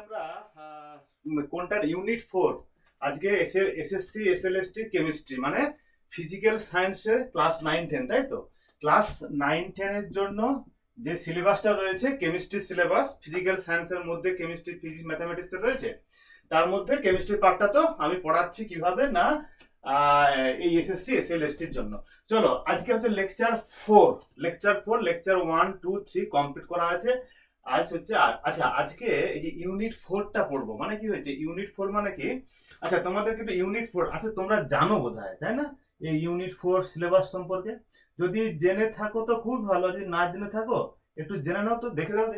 আমরা কোনটার ইউনিট 4 আজকে এসএসসি এসএলএসটি কেমিস্ট্রি মানে ফিজিক্যাল সায়েন্সের ক্লাস 9-10 তাই তো ক্লাস 9-10 এর জন্য যে সিলেবাসটা রয়েছে কেমিস্ট্রি সিলেবাস ফিজিক্যাল সায়েন্সের মধ্যে কেমিস্ট্রি ফিজিক্স ম্যাথামেটিক্স রয়েছে তার মধ্যে কেমিস্ট্রি পার্টটা তো আমি পড়াচ্ছি কিভাবে না এই এসএসসি এসএলএসটির জন্য। চলো আজকে হচ্ছে লেকচার 4 লেকচার 1 2 3 কমপ্লিট করা আছে। আজ হচ্ছে আচ্ছা আজকে এই যে ইউনিট 4টা পড়বো মানে কি হয়েছে ইউনিট 4 মানে কি আচ্ছা তোমাদেরকে একটু ইউনিট 4 আচ্ছা তোমরা জানো বোধহয় তাই না এই ইউনিট 4 সিলেবাস সম্পর্কে। যদি জেনে থাকো তো খুব ভালো, যদি না জেনে থাকো একটু জেনে নাও তো, দেখে দাও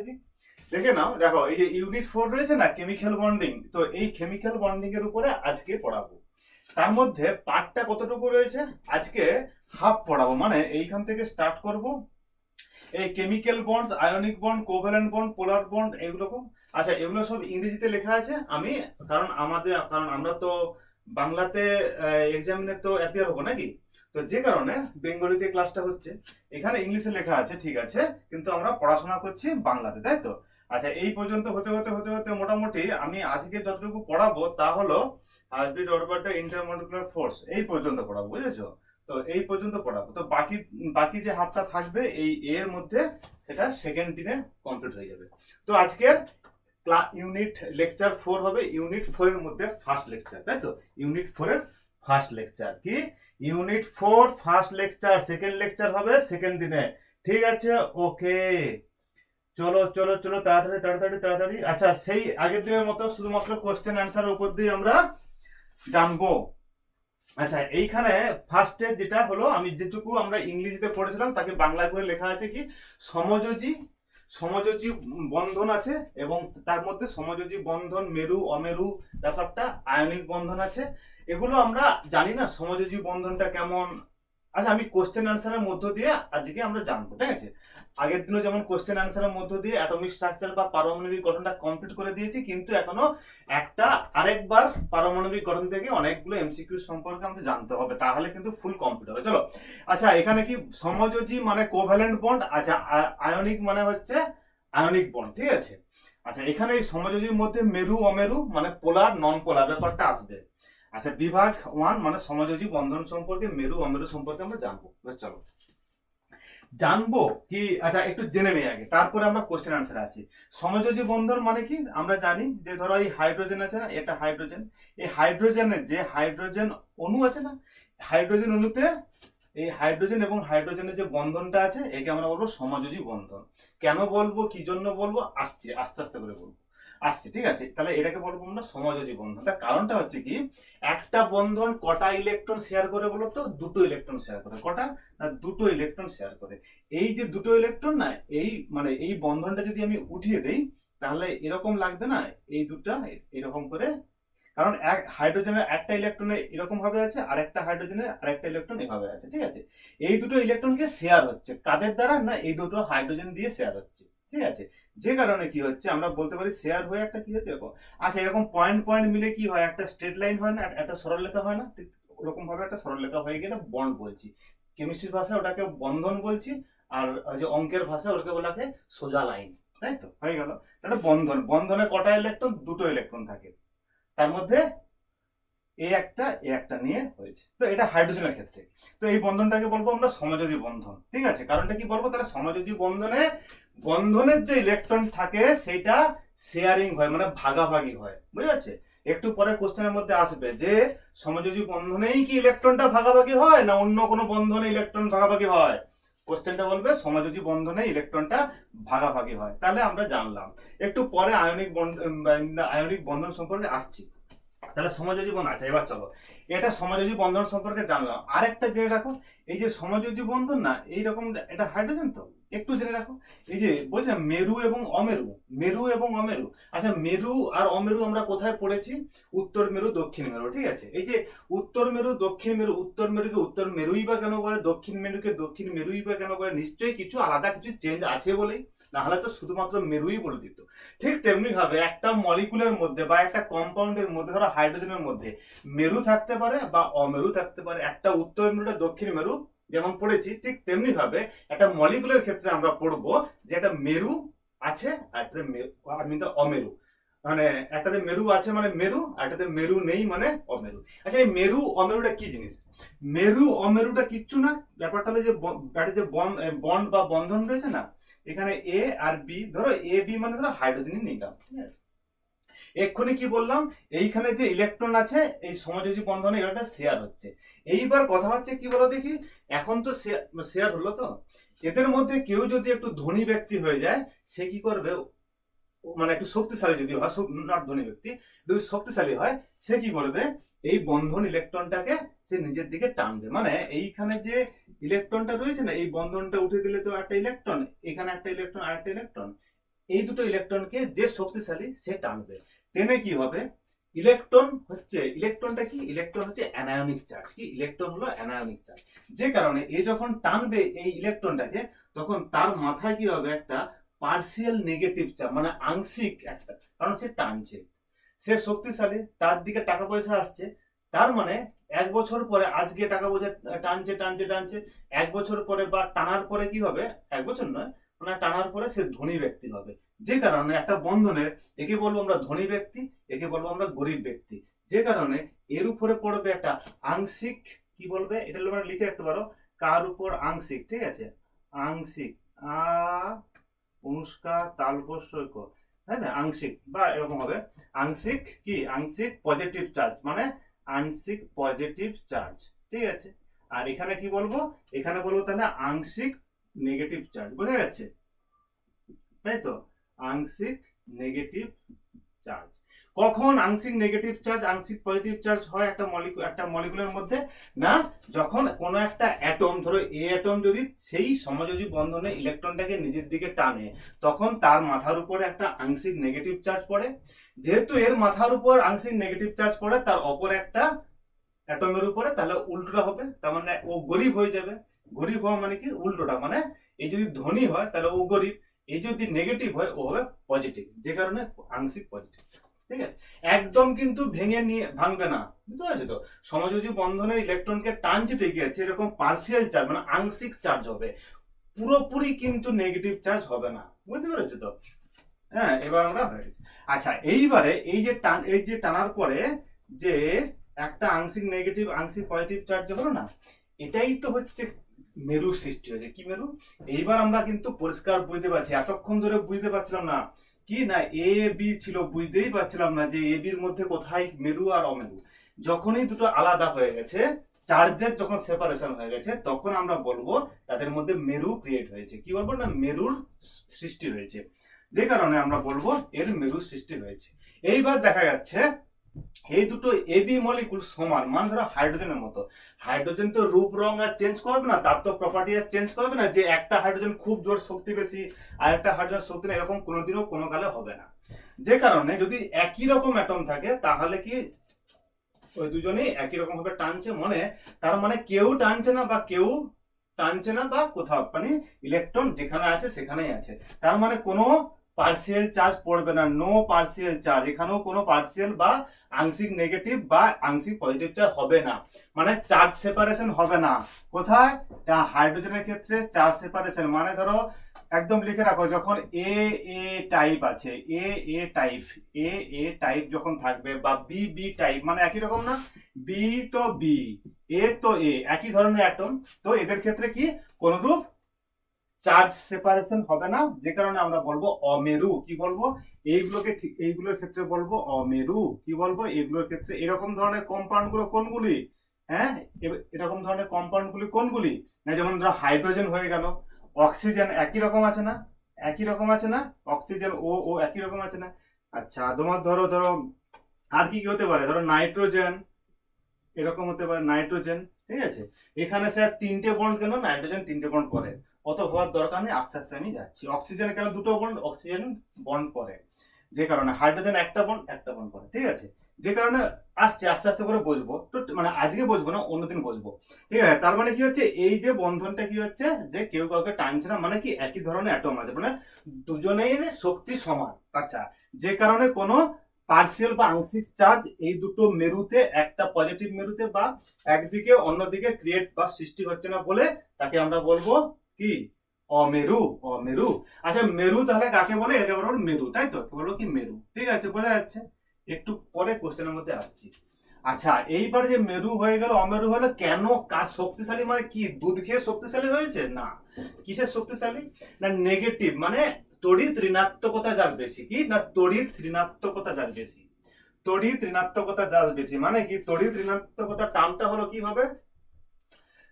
দেখে নাও। দেখো এই যে ইউনিট 4 রয়েছে না কেমিক্যাল বন্ডিং, তো এই কেমিক্যাল বন্ডিং এর উপরে আজকে পড়াবো। তার মধ্যে পার্টটা কতটুকু রয়েছে আজকে হাফ পড়াবো, মানে এইখান থেকে স্টার্ট করব এই chemical bonds, ionic bond, covalent bond, polar bond এগুলো। আচ্ছা এগুলো সব ইংরেজিতে লেখা আছে, আমি কারণ আমরা তো বাংলাতে এক্সামিনে তো অ্যাপিয়ার হবো নাকি, তো যে কারণে বেঙ্গলিতে ক্লাসটা হচ্ছে, এখানে ইংলিশে লেখা আছে ঠিক আছে, কিন্তু আমরা পড়াশোনা করছি বাংলাতে তাই তো। আচ্ছা এই পর্যন্ত হতে হতে হতে হতে মোটামুটি আমি আজকে যতটুকু পড়াবো তা হলো হাইব্রিড অরবিটাল ইন্টারমলিকুলার ফোর্স এই পর্যন্ত পড়াবো, বুঝেছো? তো এই পর্যন্ত পড়াবো, তো বাকি বাকি যে হাফটা থাকবে এই এর মধ্যে সেটা সেকেন্ড দিনে কমপ্লিট হয়ে যাবে। তো আজকের ইউনিট লেকচার 4 হবে, ইউনিট 4 এর মধ্যে ফার্স্ট লেকচার তাই তো, ইউনিট 4 এর ফার্স্ট লেকচার কি unit 4 first lecture, second lecture হবে সেকেন্ড দিনে, ঠিক আছে? ওকে চলো চলো চলো তাড়াতাড়ি তাড়াতাড়ি তাড়াতাড়ি। আচ্ছা সেই আগের দিনের মতো শুধুমাত্র কোশ্চেন অ্যান্সারের উপর দিয়ে আমরা জানবো। আচ্ছা এইখানে ফার্স্টে যেটা হলো আমি যেটুকু আমরা ইংরেজিতে পড়েছিলাম তাকে বাংলা করে লেখা আছে কি সমযোজী সমযোজী বন্ধন আছে, এবং তার মধ্যে সমযোজী বন্ধন মেরু অমেরু ব্যাপারটা, আয়নিক বন্ধন আছে, এগুলো আমরা জানি না সমযোজী বন্ধনটা কেমন। আচ্ছা আমি কোশ্চেন অ্যান্সারের মধ্য দিয়ে আজকে আমরা জানবো, ঠিক আছে? আগের দিনও যেমন কোশ্চেন অ্যান্সারের মধ্য দিয়ে অ্যাটমিক স্ট্রাকচার বা পারমাণবিক গঠনটা কমপ্লিট করে দিয়েছি, কিন্তু এখনো আরেকবার পারমাণবিক গঠন থেকে অনেকগুলো এমসিকিউ সম্পর্কে আমাদের জানতে হবে, তাহলে কিন্তু ফুল কমপ্লিট হবে। চলো আচ্ছা এখানে কি সমযোজী মানে কোভ্যালেন্ট বন্ড, আচ্ছা আয়নিক মানে হচ্ছে আয়নিক বন্ড, ঠিক আছে? আচ্ছা এখানে এই সমযোজীর মধ্যে মেরু অমেরু মানে পোলার নন পোলার ব্যাপারটা আসবে। আচ্ছা বিভাগ 1 মানে সমযোজী বন্ধন সম্পর্কে মেরু অমেরু সম্পর্কে আমরা জানবো। চলো জানবো কি, আচ্ছা একটু জেনে নেই আগে, তারপরে আমরা কোশ্চেন আনসার আসি। সমযোজী বন্ধন মানে কি আমরা জানি যে ধরো এই হাইড্রোজেন আছে না, এটা হাইড্রোজেন, এই হাইড্রোজেনের যে হাইড্রোজেন অণু আছে না, হাইড্রোজেন অণুতে এই হাইড্রোজেন এবং হাইড্রোজেনের যে বন্ধনটা আছে একে আমরা বলবো সমযোজী বন্ধন। কেন বলবো কি জন্য বলবো আসছে, আস্তে আস্তে করে বলবো আসছে, ঠিক আছে? তাহলে এটাকে বলবো আমরা সমযোজী বন্ধন। তার কারণটা হচ্ছে কি একটা বন্ধন কটা ইলেকট্রন শেয়ার করে বলো তো, দুটো ইলেকট্রন শেয়ার করে, কটা না দুটো ইলেকট্রন শেয়ার করে। এই যে দুটো ইলেকট্রন না, এই মানে এই বন্ধনটা যদি আমি উঠিয়ে দেই তাহলে এরকম লাগবে না, এই দুটো এরকম করে, কারণ এক হাইড্রোজেনের একটা ইলেকট্রনে এরকম ভাবে আছে আর একটা হাইড্রোজেনের আরেকটা ইলেকট্রন এভাবে আছে, ঠিক আছে? এই দুটো ইলেকট্রনকে শেয়ার হচ্ছে কাদের দ্বারা না, এই দুটো হাইড্রোজেন দিয়ে শেয়ার হচ্ছে, ঠিক আছে? যে কারণে কি হচ্ছে আমরা বলতে পারি শেয়ার হয়ে একটা কি হচ্ছে এরকম। আচ্ছা এরকম পয়েন্ট পয়েন্ট মিলে কি হয়, একটা স্ট্রেট লাইন হয় না, একটা সরলরেখা হয় না, ঠিক ওরকম ভাবে একটা সরলরেখা হয়ে গেলে বন্ড বলছি, কেমিস্ট্রির ভাষায় ওটাকে বন্ধন বলছি, আর যে অঙ্কের ভাষায় ওটাকে বলাকে সোজা লাইন, তাই তো হয়ে গেল। একটা বন্ধন, বন্ধনে কটা ইলেকট্রন, দুটো ইলেকট্রন থাকে, তার মধ্যে এ একটা নিয়ে হয়েছে, তো এটা হাইড্রোজেনের ক্ষেত্রে। তো এই বন্ধনটাকে বলবো আমরা সমযোজী বন্ধন, ঠিক আছে? কারণটা কি বলবো তাহলে সমযোজী বন্ধনে বন্ধনের যে ইলেকট্রন থাকে সেটা শেয়ারিং হয় মানে ভাগাভাগি হয়, বুঝা যাচ্ছে? একটু পরে কোশ্চেনের মধ্যে আসবে যে সমযোজী বন্ধনেই কি ইলেকট্রনটা ভাগাভাগি হয় না অন্য কোনো বন্ধনে ইলেকট্রন ভাগাভাগি হয়, কোশ্চেনটা বলবে সমযোজী বন্ধনে ইলেকট্রনটা ভাগাভাগি হয়, তাহলে আমরা জানলাম। একটু পরে আয়নিক বন্ধন সম্পর্কে আসছি। তাহলে সমযোজী বন্ধন, আচ্ছা এবার চলো এটা সমযোজী বন্ধন সম্পর্কে জানলাম। আরেকটা জেনে রাখো, এই যে সমযোজী বন্ধন না এইরকম, এটা হাইড্রোজেন তো একটু জেনে রাখো, এই যে বলছি না মেরু এবং অমেরু, মেরু এবং অমেরু। আচ্ছা মেরু আর অমেরু আমরা কোথায় পড়েছি, উত্তর মেরু দক্ষিণ মেরু, ঠিক আছে? এই যে উত্তর মেরু দক্ষিণ মেরু, উত্তর মেরুকে উত্তর মেরুই বা কেন বলে, দক্ষিণ মেরুকে দক্ষিণ মেরুই বা কেন বলে, নিশ্চয়ই কিছু আলাদা কিছু চেঞ্জ আছে বলেই, না হলে তো শুধুমাত্র মেরুই বলে দিত। ঠিক তেমনি ভাবে একটা মলিকুলের মধ্যে বা একটা কম্পাউন্ডের মধ্যে ধরো হাইড্রোজেনের মধ্যে মেরু থাকতে পারে বা অমেরু থাকতে পারে, একটা উত্তর মেরু দক্ষিণ মেরু যেমন পড়েছি, ঠিক তেমনি ভাবে একটা মলিকুলের ক্ষেত্রে আমরা পড়বো যে একটা মেরু আছে আর একটা অমেরু। মানে একটাতে মেরু আছে মানে মেরু, আর একটাতে মেরু নেই মানে অমেরু। আচ্ছা, এই মেরু অমেরুটা কি জিনিস? মেরু অমেরুটা কিচ্ছু না, ব্যাপারটা হলো যে যে বন্ড বা বন্ধন রয়েছে না, এখানে এ আর বি, ধরো এ বি মানে ধরো হাইড্রোজেন নিলাম, ঠিক আছে। এক্ষুনি কি বললাম, এইখানে যে ইলেকট্রন আছে এই সমযোজী বন্ধনে এটা শেয়ার হচ্ছে। এইবার কথা হচ্ছে কি বলো দেখি, এখন তো শেয়ার হলো, তো এদের মধ্যে কেউ যদি একটু ধনী ব্যক্তি হয়ে যায়, সে কি করবে, মানে একটু শক্তিশালী যদি হয়, নট ধনী ব্যক্তি, যদি শক্তিশালী হয়, সে কি করবে, এই বন্ধন ইলেকট্রনটাকে সে নিজের দিকে টানবে। মানে এইখানে যে ইলেকট্রনটা রয়েছে না, এই বন্ধনটা উঠে দিলে তো একটা ইলেকট্রন, এখানে একটা ইলেকট্রন আর একটা ইলেকট্রন, এই দুটো ইলেকট্রনকে যে শক্তিশালী সে টানবে। টেনে কি হবে, ইলেকট্রনটা কি, ইলেকট্রন হচ্ছে অ্যানায়নিক চার্জ। কি, ইলেকট্রন হলো অ্যানায়নিক চার্জ। যে কারণে এ যখন টানবে এই ইলেকট্রনটাকে, তখন তার মাথায় কি হবে, একটা পার্সিয়াল নেগেটিভ চার্জ, মানে আংশিক একটা, কারণ সে টানছে, সে শক্তিশালী, তার দিকে টাকা পয়সা আসছে। তার মানে 1 বছর পরে, আজকে টাকা পয়সা টানছে টানছে টানছে, 1 বছর পরে বা টানার পরে কি হবে, 1 বছর নয়, মানে টানার পরে সে ধনী ব্যক্তি হবে। যে কারণে একটা বন্ধনের, একে বলবো আমরা ধনী ব্যক্তি, একে বলবো আমরা গরিব ব্যক্তি। যে কারণে এর উপরে পড়বে একটা আংশিক, কি বলবে, এটা তোমরা লিখে রাখতে পারো, কার উপর আংশিক, ঠিক আছে, আংশিক, আ অনুষ্কা তালবস্য, হ্যাঁ না, আংশিক বা এরকম হবে, আংশিক কি, আংশিক পজিটিভ চার্জ, মানে আংশিক পজিটিভ চার্জ, ঠিক আছে। আর এখানে কি বলবো, এখানে বলবো তাহলে আংশিক নেগেটিভ চার্জ, বোঝা যাচ্ছে, তাই তো, আংশিক নেগেটিভ চার্জ। কখন আংশিক নেগেটিভ চার্জ আংশিক পজিটিভ চার্জ হয় একটা মলিকুলের মধ্যে, না, যখন কোনো একটা অ্যাটম, ধরো এ অ্যাটম যদি সেই সমযোজী বন্ধনে ইলেকট্রনটাকে নিজের দিকে টানে, তখন তার মাথার উপরে একটা আংশিক নেগেটিভ চার্জ পড়ে। যেহেতু এর মাথার উপর আংশিক নেগেটিভ চার্জ পড়ে, তার অপর একটা অ্যাটমের উপরে, তাহলে উল্টোটা হবে, তার মানে ও গরিব হয়ে যাবে। গরিব হওয়া মানে কি, উল্টোটা, মানে এই যদি ধনী হয় তাহলে ও গরিব, এই যদি নেগেটিভ হয় ও হবে পজিটিভ, যে কারণে আংশিক পজিটিভ, ঠিক আছে। একদম কিন্তু ভেঙে নিয়ে ভাঙবে না, বুঝতে পারছো তো, সমযোজী বন্ধনে ইলেকট্রনকে টানছে ঠিকই আছে, এরকম পার্সিয়াল চার্জ মানে আংশিক চার্জ হবে, পুরোপুরি কিন্তু নেগেটিভ চার্জ হবে না, বুঝতে পেরেছো তো। হ্যাঁ, এবার আমরা হয়ে গেছি। আচ্ছা, এইবারে এই যে টানার পরে যে একটা আংশিক নেগেটিভ আংশিক পজিটিভ চার্জ হলো না, এটাই তো হচ্ছে মেরু সৃষ্টি হয়েছে। কি মেরু, এইবার আমরা কিন্তু পরিষ্কার বুঝতে পারছি, এতক্ষণ ধরে বুঝতে পারছিলাম না, কি না এ বি ছিল, বুঝতেই পারছিলাম না যে এ বির মধ্যে কোথায় মেরু আর অমেরু। যখনই দুটো আলাদা হয়ে গেছে, চার্জের যখন সেপারেশন হয়ে গেছে, তখন আমরা বলবো তাদের মধ্যে মেরু ক্রিয়েট হয়েছে। কি বলবো না, মেরুর সৃষ্টি হয়েছে, যে কারণে আমরা বলবো এর মেরু সৃষ্টি হয়েছে। এইবার দেখা যাচ্ছে এই দুটো এবি মলিকুল সমান, মানে ধরো হাইড্রোজেনের মতো, হাইড্রোজেন তো রূপ রং আর চেঞ্জ করবে না, তার তো প্রপার্টি আর চেঞ্জ করবে না, যে একটা হাইড্রোজেন খুব জোর শক্তি বেশি আর একটা হাইড্রোজেন শক্তি না, এরকম কোনোদিনও কোনো কালে হবে না। যে কারণে যদি একই রকম অ্যাটম থাকে, তাহলে কি ওই দুজনেই একই রকম ভাবে টানছে, মনে তার মানে কেউ টানছে না বা কেউ টানছে না, বা কোথাও মানে ইলেকট্রন যেখানে আছে সেখানেই আছে, তার মানে কোনো পার্সিয়াল চার্জ পড়বে না, নো পার্সিয়াল চার্জ, এখানেও কোনো পার্সিয়াল বা আংশিক নেগেটিভ বা আংশিক পজিটিভ চার্জ হবে না, মানে চার্জ সেপারেশন হবে না। কোথায়, হাইড্রোজেনের ক্ষেত্রে চার্জ সেপারেশন, মানে ধরো একদম লিখে রাখো, যখন এ এ টাইপ আছে, এ এ টাইপ, এ এ টাইপ যখন থাকবে, বা বি বি টাইপ, মানে একই রকম না, বি তো বি, এ তো এ, একই ধরনের অ্যাটম, তো এদের ক্ষেত্রে কি কোনরূপ চার্জ সেপারেশন হবে না, যে কারণে আমরা বলবো অমেরু। কি বলবো, এইগুলোর ক্ষেত্রে বলবো অমেরু। কি বলবো, এগুলোর ক্ষেত্রে এরকম ধরনের কম্পাউন্ড গুলো কোনগুলি, হ্যাঁ, এরকম ধরনের কম্পাউন্ড গুলি কোনগুলি, যেমন ধরো হাইড্রোজেন হয়ে গেল, অক্সিজেন একই রকম আছে না, একই রকম আছে না, অক্সিজেন ও ও একই রকম আছে না। আচ্ছা, তোমার ধরো ধরো আর কি কি হতে পারে, ধরো নাইট্রোজেন, এরকম হতে পারে নাইট্রোজেন, ঠিক আছে। এখানে স্যার 3টে বন্ড, কেন নাইট্রোজেন 3টে বন্ড করে, অত হওয়ার দরকার নেই, আস্তে আস্তে আমি যাচ্ছি। অক্সিজেন কেন 2টো বন্ড, অক্সিজেন বন্ড করে, যে কারণে হাইড্রোজেন একটা বন্ড করে, ঠিক আছে। যে কারণে আসছে, আস্তে আস্তে করে বসবো তো, মানে আজকে বসবো না, অন্যদিন বসবো, ঠিক আছে। তার মানে কি হচ্ছে, এই যে বন্ধনটা কি হচ্ছে, যে কেউ কাউকে টানছে না, মানে কি একই ধরনের অ্যাটম আছে, মানে দুজনেই শক্তি সমান। আচ্ছা, যে কারণে কোনো পার্সিয়াল বা আংশিক চার্জ এই দুটো মেরুতে, একটা পজিটিভ মেরুতে বা একদিকে অন্যদিকে ক্রিয়েট বা সৃষ্টি হচ্ছে না বলে, তাকে আমরা বলবো কি, অমেরু, অমেরু। আচ্ছা মেরু তাহলে কাকে বলে? এটাকে বলবো মেরু, তাই তো? বলবো কি মেরু, ঠিক আছে, বোঝা যাচ্ছে। একটু পরে কোশ্চেনের মধ্যে আসছি। আচ্ছা এইবার যে মেরু হয়ে গেল অমেরু হলো কেন? কার শক্তিশালী মানে কি দুধ খেয়ে শক্তিশালী হয়েছে? না, কিসের শক্তিশালী? না নেগেটিভ মানে তড়িৎ ঋণাত্মকতা যার বেশি। কি না তড়িৎ ঋণাত্মকতা যার বেশি, তড়িৎ ঋণাত্মকতা যার বেশি মানে কি তড়িৎ ঋণাত্মকতা টার্মটা হলো কি হবে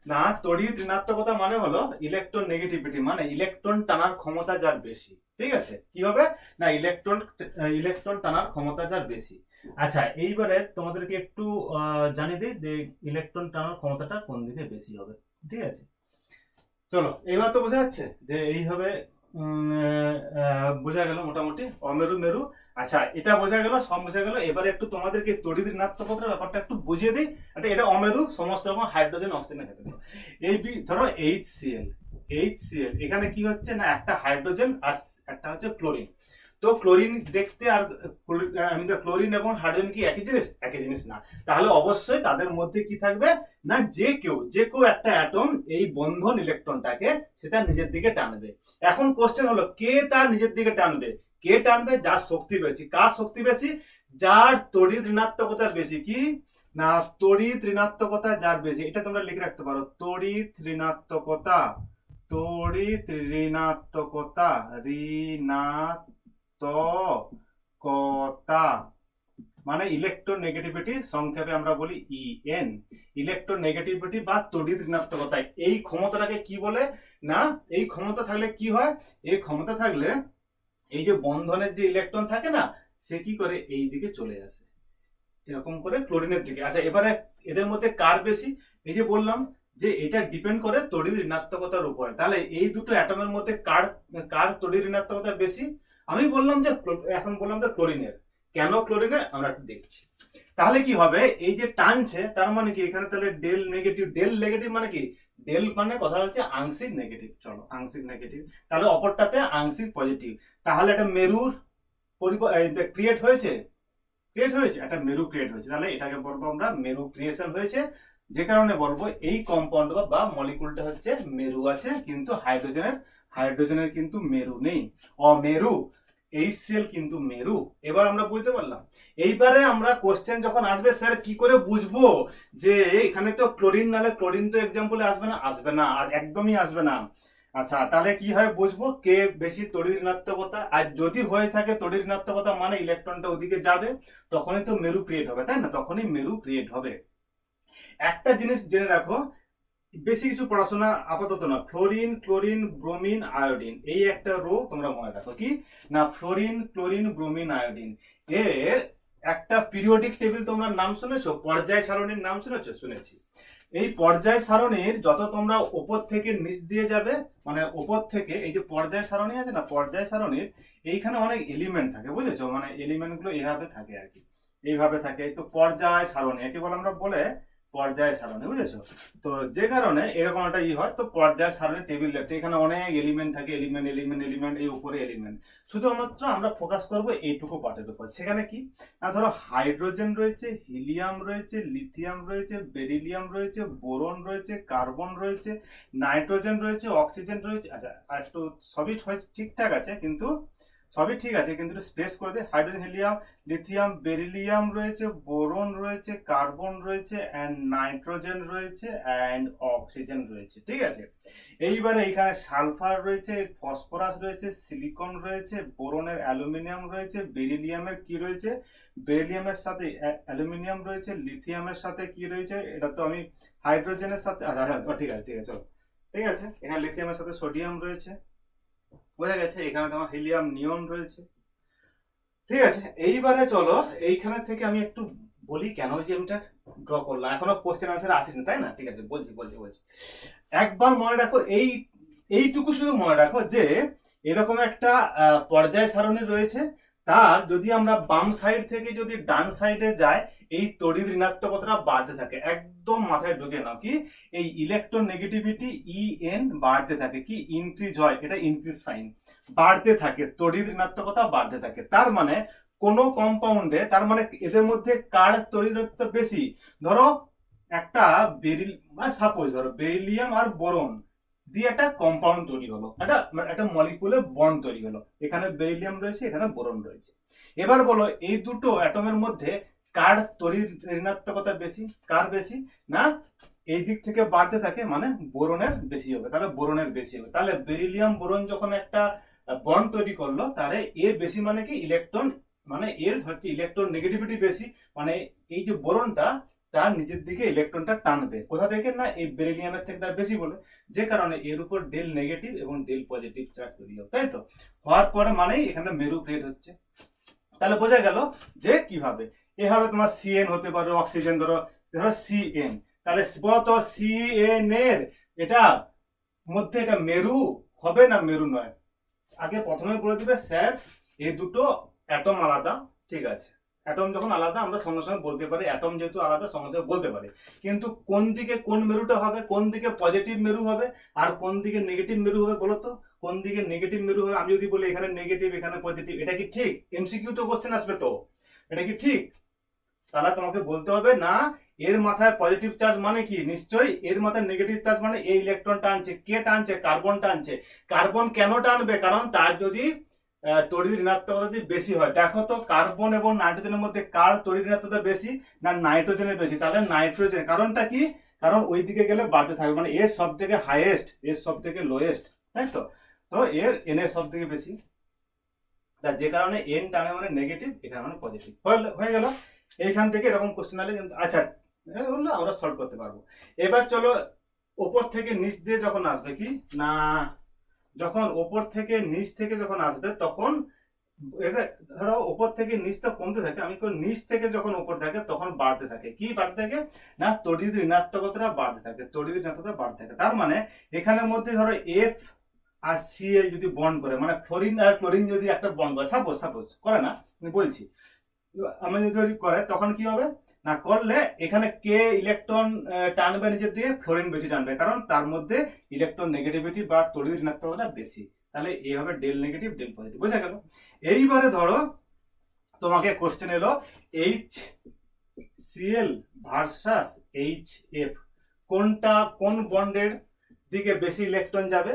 না তড়িৎ ঋণাত্মকতা মানে হলো ইলেকট্রন নেগেটিভিটি মানে ইলেকট্রন টানার ক্ষমতা যার বেশি, ঠিক আছে? কি হবে না ইলেকট্রন টানার ক্ষমতা যার বেশি। আচ্ছা এইবারে তোমাদেরকে একটু জানিয়ে দিই যে ইলেকট্রন টানার ক্ষমতাটা কোন দিকে বেশি হবে, ঠিক আছে? চলো এবার তো বোঝা যাচ্ছে যে এইভাবে বোঝা গেল মোটামুটি অমেরু মেরু। আচ্ছা এটা বোঝা গেল, সব বোঝা গেল। এবারে একটু তোমাদেরকে তড়িৎ ঋণাত্মকতার ব্যাপারটা একটু বুঝিয়ে দিই। এটা অমেরু, সমস্ত রকম হাইড্রোজেন অক্সিজেনের ক্ষেত্রে। এই ধরো এইচসিএল এখানে কি হচ্ছে না একটা হাইড্রোজেন আর একটা হচ্ছে ক্লোরিন। তো ক্লোরিন দেখতে আর ক্লোরিন এবং হাইড্রোজেন কি একই জিনিস? একই জিনিস না। তাহলে অবশ্যই তাদের মধ্যে কি থাকবে না যে কেউ একটা অ্যাটম এই বন্ধন ইলেকট্রনটাকে সেটা নিজের দিকে টানবে। এখন কোশ্চেন হলো কে তার নিজের দিকে টানবে? কে টানবে? যার শক্তি বেশি। কার শক্তি বেশি? যার তড়িৎ ঋণাত্মকতা বেশি। কি না তড়িৎ ঋণাত্মকতা যার বেশি। এটা তোমরা লিখে রাখতে পারো, তড়িৎ ঋণাত্মকতা, তড়িৎ ঋণাত্মকতা, ঋণাত্মকতা মানে ইলেকট্রোনেগেটিভিটি, সংক্ষেপে আমরা বলি ইএন। ইলেকট্রোনেগেটিভিটি বা তড়িৎ ঋণাত্মকতা, এই ক্ষমতাটাকে কি বলে না এই ক্ষমতা থাকলে কি হয়? এই ক্ষমতা থাকলে এই যে বন্ধনের যে ইলেকট্রন থাকে না সে কি করে এই দিকে চলে আসে এরকম করে ক্লোরিনের দিকে। আচ্ছা এবারে এদের মধ্যে কার বেশি? এই যে বললাম যে এটা ডিপেন্ড করে তড়িৎ ঋণাত্মকতার উপরে। তাহলে এই দুটো অ্যাটমের মধ্যে কার কার তড়িৎ ঋণাত্মকতা বেশি? আমি বললাম যে এখন বললাম যে ক্লোরিনের। কেন ক্লোরিনের আমরা একটু দেখছি। তাহলে কি হবে এই যে টানছে তার মানে কি এখানে তাহলে ডেল নেগেটিভ মানে কি ডেল মানে কথা হচ্ছে আংশিক নেগেটিভ। চলো আংশিক নেগেটিভ, তাহলে অপরটাতে আংশিক পজিটিভ। তাহলে একটা মেরুর ক্রিয়েট হয়েছে, একটা মেরু ক্রিয়েট হয়েছে। তাহলে এটাকে বলবো আমরা মেরু ক্রিয়েশন হয়েছে। যে কারণে বলবো এই কম্পাউন্ড বা মলিকুলটা হচ্ছে মেরু আছে কিন্তু হাইড্রোজেনের কিন্তু মেরু নেই, অমেরু। HCl কিন্তু মেরু। এবার আমরা বুঝতে পারলাম। এইবারে আমরা কোশ্চেন যখন আসবে স্যার কি করে বুঝবো যে এখানে তো ক্লোরিন, নালে ক্লোরিন তো এক্সাম্পলে আসবে না একদমই আসবে না। আচ্ছা তাহলে কি হয় বুঝবো কে বেশি তড়িৎ ঋণাত্মকতা? আর যদি হয়ে থাকে তড়িৎ ঋণাত্মকতা মানে ইলেকট্রনটা ওদিকে যাবে, তখনই তো মেরু ক্রিয়েট হবে, তাই না? তখনই মেরু ক্রিয়েট হবে। একটা জিনিস জেনে রাখো, বেশি কিছু পড়াশোনা আপাতত না, ফ্লোরিন ক্লোরিন ব্রোমিন আয়োডিন, এই একটা রো তোমরা মনে রাখো। কি না ফ্লোরিন ক্লোরিন ব্রোমিন আয়োডিন এর একটা পিরিয়ডিক টেবিল তোমরা নাম শুনেছো? পর্যায় সারণীর নাম শুনেছো? শুনেছি। এই পর্যায় সারণীর যত তোমরা উপর থেকে নিচ দিয়ে যাবে মানে উপর থেকে এই যে পর্যায় সারণী আছে না, পর্যায় সারণীর এইখানে অনেক এলিমেন্ট থাকে, বুঝেছো? মানে এলিমেন্ট গুলো এইভাবে থাকে আর কি, এইভাবে থাকে। তো পর্যায় সারণী একে বলে আমরা বলে পর্যায় সারণী, বুঝেছো? তো যে কারণে এরকম একটা হয় তো পর্যায় সারণী টেবিল দেখতে এখানে অনেক এলিমেন্ট থাকে, এলিমেন্ট এই উপরে এলিমেন্ট। শুধুমাত্র আমরা ফোকাস করব এইটুকু পার্টের উপর। সেখানে কি না ধরো হাইড্রোজেন রয়েছে, হিলিয়াম রয়েছে, লিথিয়াম রয়েছে, বেরিলিয়াম রয়েছে, বোরন রয়েছে, কার্বন রয়েছে, নাইট্রোজেন রয়েছে, অক্সিজেন রয়েছে। আচ্ছা আর একটু সবই ঠিকঠাক আছে কিন্তু সবই ঠিক আছে কিন্তু স্পেস করে দে। হাইড্রোজেন হিলিয়াম লিথিয়াম বেরিলিয়াম রয়েছে, বোরন রয়েছে, কার্বন রয়েছে অ্যান্ড নাইট্রোজেন রয়েছে অ্যান্ড অক্সিজেন রয়েছে, ঠিক আছে? এইবারে এখানে সালফার রয়েছে, ফসফরাস রয়েছে, সিলিকন রয়েছে, বোরনের অ্যালুমিনিয়াম রয়েছে, বেরিলিয়ামের কি রয়েছে? বেরিলিয়ামের সাথে অ্যালুমিনিয়াম রয়েছে, লিথিয়ামের সাথে কি রয়েছে? এটা তো আমি হাইড্রোজেনের সাথে ঠিক আছে চলো ঠিক আছে। এখানে লিথিয়ামের সাথে সোডিয়াম রয়েছে, বোঝা গেছে? এখানে তোমার হিলিয়াম নিয়ন রয়েছে, ঠিক আছে। এইবারে চলো এইখানে থেকে আমি একটু বলি কেন যে এটা ড্র করলাম, এখনো কোশ্চেন আনসার আসেনি তাই না? ঠিক আছে বলছি একবার মনে রাখো এইটুকু শুধু মনে রাখো যে এরকম একটা পর্যায় সারণী রয়েছে, তার যদি আমরা বাম সাইড থেকে যদি ডান সাইডে যাই এই তড়িৎ ঋণাত্মকতাটা বাড়তে থাকে। একদম মাথায় ঢুকে নাও কি এই ইলেকট্রন নেগেটিভিটি ইএন বাড়তে থাকে, কি ইনক্রিজ হয়, এটা ইনক্রিজ সাইন বাড়তে থাকে, তড়িৎ ঋণাত্মকতা বাড়তে থাকে। তার মানে কোন কম্পাউন্ডে তার মানে এদের মধ্যে কার তড়িৎ ঋণাত্মকতা বেশি? ধরো একটা সাপোজ ধরো বেরিলিয়াম আর বোরন, দিয়ে একটা কম্পাউন্ড তৈরি হলো, একটা মলিকুলে বন্ড তৈরি হলো, এখানে বেরিলিয়াম রয়েছে, এখানে বোরন রয়েছে। এবার বলো এই দুটো অ্যাটমের মধ্যে কার তড়িৎ ঋণাত্মকতা বেশি? কার বেশি? না এই দিক থেকে বাড়তে থাকে, মানে বোরনের বেশি হবে, তাহলে বোরনের বেশি হবে। তাহলে বেরিলিয়াম বোরন যখন একটা বন্ড তৈরি করলো, তাহলে এ বেশি মানে কি ইলেকট্রন, মানে এর হচ্ছে ইলেকট্রন নেগেটিভিটি বেশি, মানে এই যে বোরনটা তার নিচের দিকে ইলেকট্রনটা টানবে। কোথা থেকে? না এই বেরিলিয়ামের থেকে তার বেশি বলে, যে কারণে এর উপর ডেল নেগেটিভ এবং ডেল পজিটিভ চার্জ তৈরি হবে, তাই তো? হওয়ার পরে মানেই এখানে মেরু ক্রিয়েট হচ্ছে। তাহলে বোঝা গেল যে কিভাবে এ হবে। তোমার সিএন হতে পারে, অক্সিজেন ধরো, ধরো সিএন, তাহলে বলতো সিএন এর এটা মধ্যে এটা মেরু হবে না মেরু নয়? আগে প্রথমে বলে দিবে স্যার এই দুটো অ্যাটম আলাদা, ঠিক আছে, অ্যাটম যখন আলাদা আমরা সঙ্গে সঙ্গে বলতে পারি, অ্যাটম যেহেতু আলাদা সঙ্গে সঙ্গে বলতে পারি, কিন্তু কোন দিকে কোন মেরুটা হবে, কোন দিকে পজিটিভ মেরু হবে আর কোন দিকে নেগেটিভ মেরু হবে বলো তো? কোন দিকে নেগেটিভ মেরু হবে? আমি যদি বলি এখানে নেগেটিভ এখানে পজিটিভ, এটা কি ঠিক? এমসিকিউ তো কোশ্চেন আসবে, তো এটা কি ঠিক? তাহলে তোমাকে বলতে হবে না এর মাথায় পজিটিভ চার্জ মানে কি, নিশ্চয়ই এর মাথায় নেগেটিভ চার্জ মানে এই ইলেকট্রন টানছে। কে টানছে? কার্বন টানছে। কার্বন কেন টানবে? কারণ তার যদি তড়িৎ ঋণাত্মকতা যদি বেশি হয়, দেখো তো কার্বন এবং নাইট্রোজেনের মধ্যে কার তড়িৎ ঋণাত্মকতা বেশি? না নাইট্রোজেনের বেশি। তাহলে নাইট্রোজেন, কারণটা কি? কারণ ওই দিকে গেলে বাড়তে থাকবে, মানে এর সব থেকে হাইয়েস্ট, এর সব থেকে লোয়েস্ট, তাই তো? তো এর এন এর সব থেকে বেশি, যে কারণে এন টানে মানে নেগেটিভ, এখানে মানে পজিটিভ। হয়ে গেল। এইখান থেকে এরকম কোশ্চেন আলে কিন্তু আচ্ছা হলো আমরা সলভ করতে পারবো। এবার চলো ওপর থেকে নিচ দিয়ে যখন আসবে কি না, যখন ওপর থেকে নিচ থেকে যখন আসবে তখন এটা ধরো ওপর থেকে নিচটা কমতে থাকে, আমি নিচ থেকে যখন ওপর থাকে তখন বাড়তে থাকে। কি বাড়তে থাকে? না তড়িৎ ঋণাত্মকতা বাড়তে থাকে, তড়িৎ ঋণাত্মকতা বাড়তে থাকে। তার মানে এখানের মধ্যে ধরো এফ আর সিএল যদি বন্ড করে, মানে ফ্লোরিন আর ক্লোরিন যদি একটা বন্ড করে, সাপোজ করে না, আমি বলছি, আমি যদি করে তখন কি হবে না, করলে এখানে কে ইলেকট্রন টানবে নিচের দিকে? ফ্লোরিন বেশি টানবে, কারণ তার মধ্যে ইলেকট্রন নেগেটিভিটি বা তড়িৎ ঋণাত্মকতা বেশি। তাহলে এ হবে ডেল নেগেটিভ ডেল পজিটিভ, বুঝা গেল? এইবারে ধরো তোমাকে কোশ্চেন এলো H CL versus H F, কোনটা কোন বন্ডের দিকে বেশি ইলেকট্রন যাবে?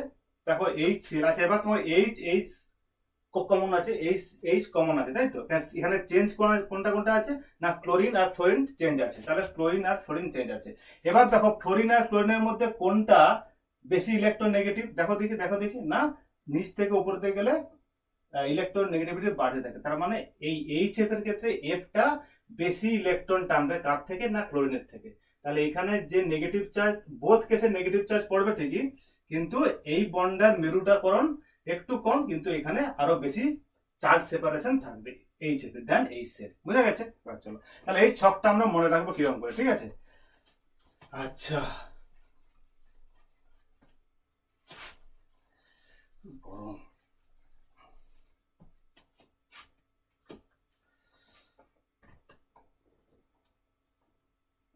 দেখো এইচ সিএল আছে, এবার তোমার এইচ এইচ কমন আছে, এইচ এইচ কমন আছে, তাই তো? এখানে চেঞ্জ কোনটা কোনটা আছে? না ক্লোরিন আর ফ্লোরিন চেঞ্জ আছে, তাহলে ক্লোরিন আর ফ্লোরিন চেঞ্জ আছে। এবার দেখো ফ্লোরিন আর ক্লোরিনের মধ্যে কোনটা বেশি ইলেকট্রন নেগেটিভ? দেখো দেখি না নিচ থেকে উপর দিকে গেলে ইলেকট্রন নেগেটিভিটি বাড়তে থাকে, তার মানে এই এইচ এফ এর ক্ষেত্রে এফটা বেশি ইলেকট্রন টানবে কার থেকে? না ক্লোরিনের থেকে। তাহলে এখানে যে নেগেটিভ চার্জ, বোথ কেসে নেগেটিভ চার্জ পড়বে ঠিকই, কিন্তু এই বন্ডের মেরুটাকরণ একটু কম, কিন্তু এখানে আরো বেশি চার্জ সেপারেশন থাকবে এইচ এফ দেন এইচ এর, বুঝা গেছে? চলো তাহলে এই ছকটা আমরা মনে রাখবো কিরকম করে, ঠিক আছে? আচ্ছা গরম,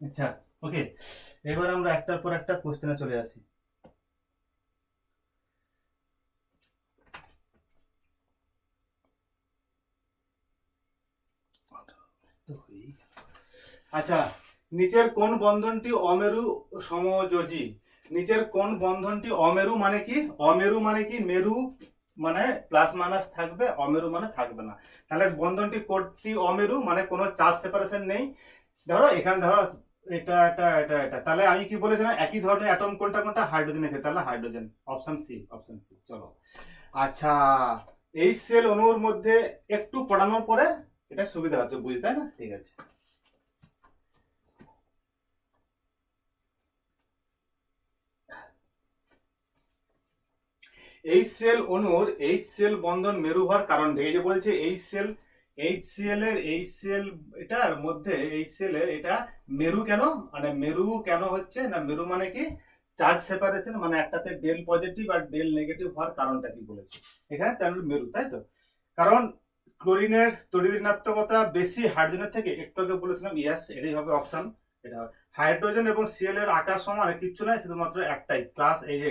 আচ্ছা ওকে, এবার আমরা একটার পর একটা কোশ্চেনে চলে আসি। আচ্ছা নিচের কোন বন্ধনটি অমেরু সমযোজী? নিচের কোন বন্ধনটি অমেরু মানে কি? অমেরু মানে কি? মেরু মানে প্লাস মাইনাস থাকবে, অমেরু মানে থাকবে না। তাহলে বন্ধনটি কোনটি অমেরু? মানে কোনো চার্জ সেপারেশন নেই। ধরো এখানে ধরো এটা, তাহলে আমি কি বলেছিলাম একই ধরনের অ্যাটম কোনটা কোনটা? হাইড্রোজেনের ক্ষেত্রে, তাহলে hydrogen, option C, option C. চলো আচ্ছা এই সেল অণুর মধ্যে একটু পড়ানোর পরে এটা সুবিধা হচ্ছে বুঝতে, তাই না? ঠিক আছে। এইচ সেল অণুর এইচ সেল বন্ধন মেরু হওয়ার কারণটা, এই যে বলছে এইচ সেল, এইচ সিএল এর এইচ সেল এটার মধ্যে এইচ সেল এর এটা মেরু কেন? মানে মেরু কেন হচ্ছে না, মেরু মানে কি চার্জ সেপারেশন, মানে একটাতে ডেল পজিটিভ আর ডেল নেগেটিভ হওয়ার কারণটা কি বলেছে এখানে? তাহলে মেরু, তাই তো? কারণ ক্লোরিনের তড়িৎ ঋণাত্মকতা বেশি হাইড্রোজেনের থেকে, একটু আগে বলেছিলাম, ইয়েস এটাই হবে অপশন। এটা হাইড্রোজেন এবং সিএল এর আকার সমান, কিচ্ছু নাই, শুধুমাত্র একটাই ক্লাস, এই যে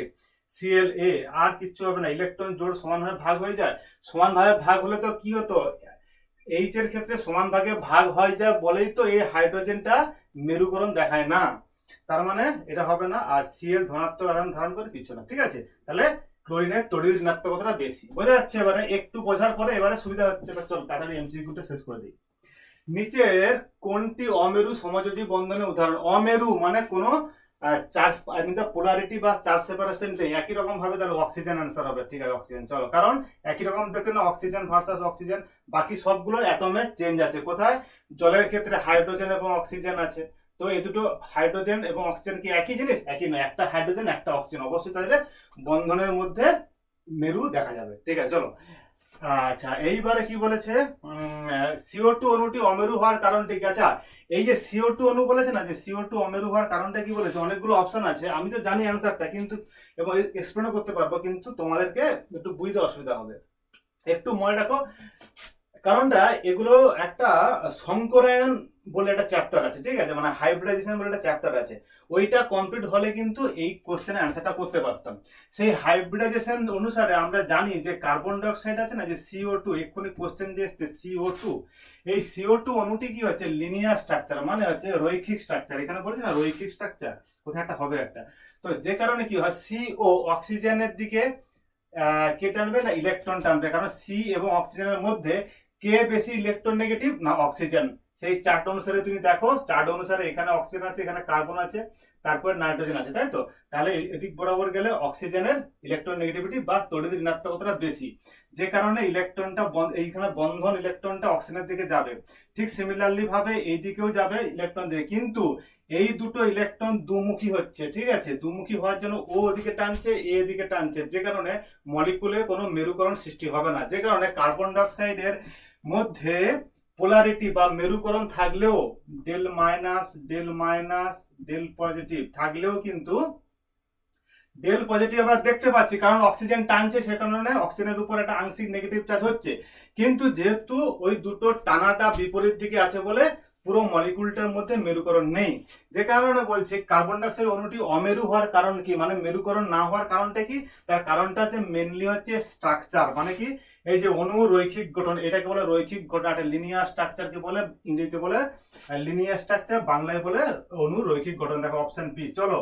সিএল এ, আর কিচ্ছু হবে না, ইলেকট্রন জোড় সমানভাবে ভাগ হয়ে যায়। সমানভাবে ভাগ হলে তো কি হতো, এইচ এর ক্ষেত্রে সমান ভাগে ভাগ হয় যা বলেই তো এই হাইড্রোজেনটা মেরুকরণ দেখায় না। তার মানে এটা হবে না, আর Cl ধনাত্মক আধান ধারণ করে কিছু না, ঠিক আছে। তাহলে ক্লোরিনের তড়িৎ ঋণাত্মকতাটা বেশি। বোঝা যাচ্ছে? এবারে একটু বোঝার পরে এবারে সুবিধা হচ্ছে। এবার চল তাড়াতাড়ি এমসিকিউটা শেষ করে দিই। নিচের কোনটি অমেরু সমযোজী বন্ধনের উদাহরণ? অমেরু মানে কোনো চার্জ পোলারিটি বা চার্জ সেপারেশন নেই, একই রকম ভাবে, তাহলে অক্সিজেন অ্যান্সার হবে। ঠিক আছে, অক্সিজেন। চলো, কারণ একই রকম দেখতে না, অক্সিজেন ভার্সাস অক্সিজেন, বাকি সবগুলো অ্যাটমে চেঞ্জ আছে। কোথায়? জলের ক্ষেত্রে হাইড্রোজেন এবং অক্সিজেন আছে। তো এই দুটো হাইড্রোজেন এবং অক্সিজেন কি একই জিনিস? একই নয়, একটা হাইড্রোজেন একটা অক্সিজেন, অবশ্যই তাহলে বন্ধনের মধ্যে মেরু দেখা যাবে। ঠিক আছে, চলো। আচ্ছা, এইবারে কি বলেছে, CO2 অণুটি অমেরু হওয়ার কারণটি কি? আচ্ছা, এই যে CO2 অণু বলেছে না, যে CO2 অমেরু হওয়ার কারণটা কি বলেছে, অনেকগুলো অপশন আছে। আমি তো জানি অ্যান্সারটা, কিন্তু এবং এক্সপ্লেনও করতে পারবো, কিন্তু তোমাদেরকে একটু বুঝতে অসুবিধা হবে। একটু মনে রাখো কারণটা। এগুলো একটা সংকরায়ন বলে একটা চ্যাপ্টার আছে, ঠিক আছে, মানে হাইব্রিডাইজেশন বলে একটা চ্যাপ্টার আছে। ওইটা কমপ্লিট হলে কিন্তু এই কোশ্চেনের অ্যান্সারটা করতে পারতাম। সেই হাইব্রিডাইজেশন অনুসারে আমরা জানি যে কার্বন ডাইঅক্সাইড আছে না, যে CO2, এক্ষুনি কোশ্চেন যে এসছে CO2, এই CO2 অণুটি কি হচ্ছে? লিনিয়ার স্ট্রাকচার, মানে হচ্ছে রৈখিক স্ট্রাকচার। এখানে বলেছে না রৈখিক স্ট্রাকচার, কোথায় একটা হবে একটা। তো যে কারণে কি হয়, CO অক্সিজেনের দিকে কে টানবে না, ইলেকট্রন টানবে। কারণ সি এবং অক্সিজেনের মধ্যে কে বেশি ইলেকট্রন নেগেটিভ না অক্সিজেন? সেই চার্ট অনুসারে তুমি দেখো, চার্ট অনুসারে এখানে অক্সিজেন আছে, এখানে কার্বন আছে, তারপরে নাইট্রোজেন আছে, তাই তো? তাহলে এদিক বরাবর গেলে অক্সিজেনের ইলেকট্রন নেগেটিভিটি বা তড়িৎ ঋণাত্মকতা বেশি, যে কারণে ইলেকট্রনটা এইখানে বন্ধন ইলেকট্রনটা অক্সিজেনের দিকে যাবে। ঠিক সিমিলারলি ভাবে এই দিকেও যাবে ইলেকট্রন দিকে, কিন্তু এই দুটো ইলেকট্রন দুমুখী হচ্ছে, ঠিক আছে। দুমুখী হওয়ার জন্য ও ওদিকে টানছে, এ এদিকে টানছে, যে কারণে মলিকুলের কোনো মেরুকরণ সৃষ্টি হবে না। যে কারণে কার্বন ডাইঅক্সাইডের মধ্যে পোলারিটি বা মেরুকরণ থাকলেও, del minus del minus del positive থাকলেও কিন্তু ডেল পজিটিভ আমরা দেখতে পাচ্ছি, কারণ অক্সিজেন টানছে, সে কারণে অক্সিজেনের উপর একটা আংশিক নেগেটিভ চার্জ হচ্ছে। কিন্তু যেহেতু ওই দুটো টানাটা বিপরীত দিকে আছে বলে পুরো মলিকুলটার মধ্যে মেরুকরণ নেই। যে কারণে বলছে কার্বন ডাইঅক্সাইড অণুটি অমেরু হওয়ার কারণ কি, মানে মেরুকরণ না হওয়ার কারণটা কি? তার কারণটা হচ্ছে মেনলি হচ্ছে স্ট্রাকচার, মানে কি, এই যে অণু রৈখিক গঠন, এটাকে বলে রৈখিক গঠন। একটা লিনিয়ার স্ট্রাকচারকে বলে, ইংরেজিতে বলে লিনিয়ার স্ট্রাকচার, বাংলায় বলে অণু রৈখিক গঠন। দেখো অপশন বি। চলো,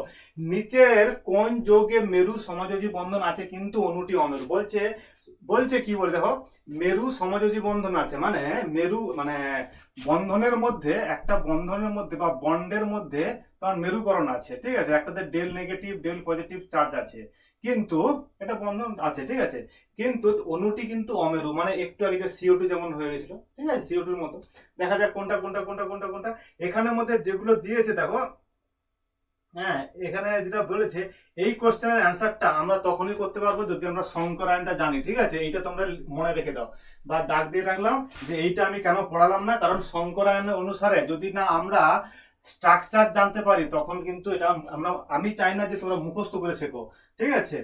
নিচের কোন যৌগে মেরু সমযোজী বন্ধন আছে কিন্তু অণুটি অমেরু? বলছে বলছে কি বলে, দেখো, মেরু সমযোজী বন্ধন আছে, মানে মেরু মানে বন্ধনের মধ্যে, একটা বন্ধনের মধ্যে বা বন্ডের মধ্যে তোমার মেরুকরণ আছে, ঠিক আছে। একটাতে del negative del positive charge আছে, কিন্তু এটা বন্ধন আছে, ঠিক আছে, কিন্তু অণুটি কিন্তু অমেরু। মানে একটু আগে যে CO2 যেমন হয়ে গেছিল, ঠিক আছে, CO2 মতো। দেখা যাক কোনটা কোনটা কোনটা কোনটা কোনটা। এখানের মধ্যে যেগুলো দিয়েছে দেখো, হ্যাঁ, এখানে যেটা বলেছে, এই কোশ্চেনের অ্যান্সারটা আমরা তখনই করতে পারবো যদি আমরা সংকরায়নটা জানি, ঠিক আছে। এইটা তোমরা মনে রেখে দাও বা দাগ দিয়ে রাখলাম, যে এইটা আমি কেন পড়ালাম না, কারণ সংকরায়ন অনুসারে যদি না আমরা স্ট্রাকচার জানতে পারি, তখন কিন্তু এটা আমি চাই না যে তোমরা মুখস্থ করে শেখো, ঠিক আছে।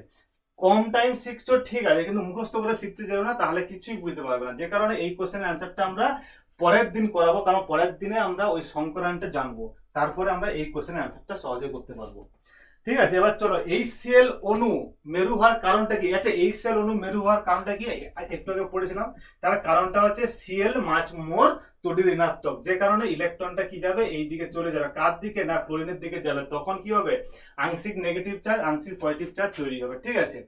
কম টাইম শিখছো ঠিক আছে, কিন্তু মুখস্থ করে শিখতে যাও না, তাহলে কিছুই বুঝতে পারবে না। যে কারণে এই কোশ্চেনের অ্যান্সারটা আমরা পরের দিন করাবো, কারণ পরের দিনে আমরা ওই সংকরায়নটা জানবো, তারপরে আমরা এই কোশ্চেনের অ্যান্সারটা সহজে করতে পারবো। ঠিক আছে, এবার চলো, HCl অণু মেরু হওয়ার কারণটা কি? আচ্ছা, HCl অণু মেরু হওয়ার কারণটা কি একটু আগে পড়েছিলাম। তার কারণটা হচ্ছে Cl মাচ মোর তড়িৎ ঋণাত্মক, যে কারণে ইলেকট্রনটা কি যাবে, এই দিকে চলে যাবে। কার দিকে? না ক্লোরিনের দিকে যাবে। তখন কি হবে? আংশিক নেগেটিভ চার্জ আংশিক পজিটিভ চার্জ তৈরি হবে, ঠিক আছে।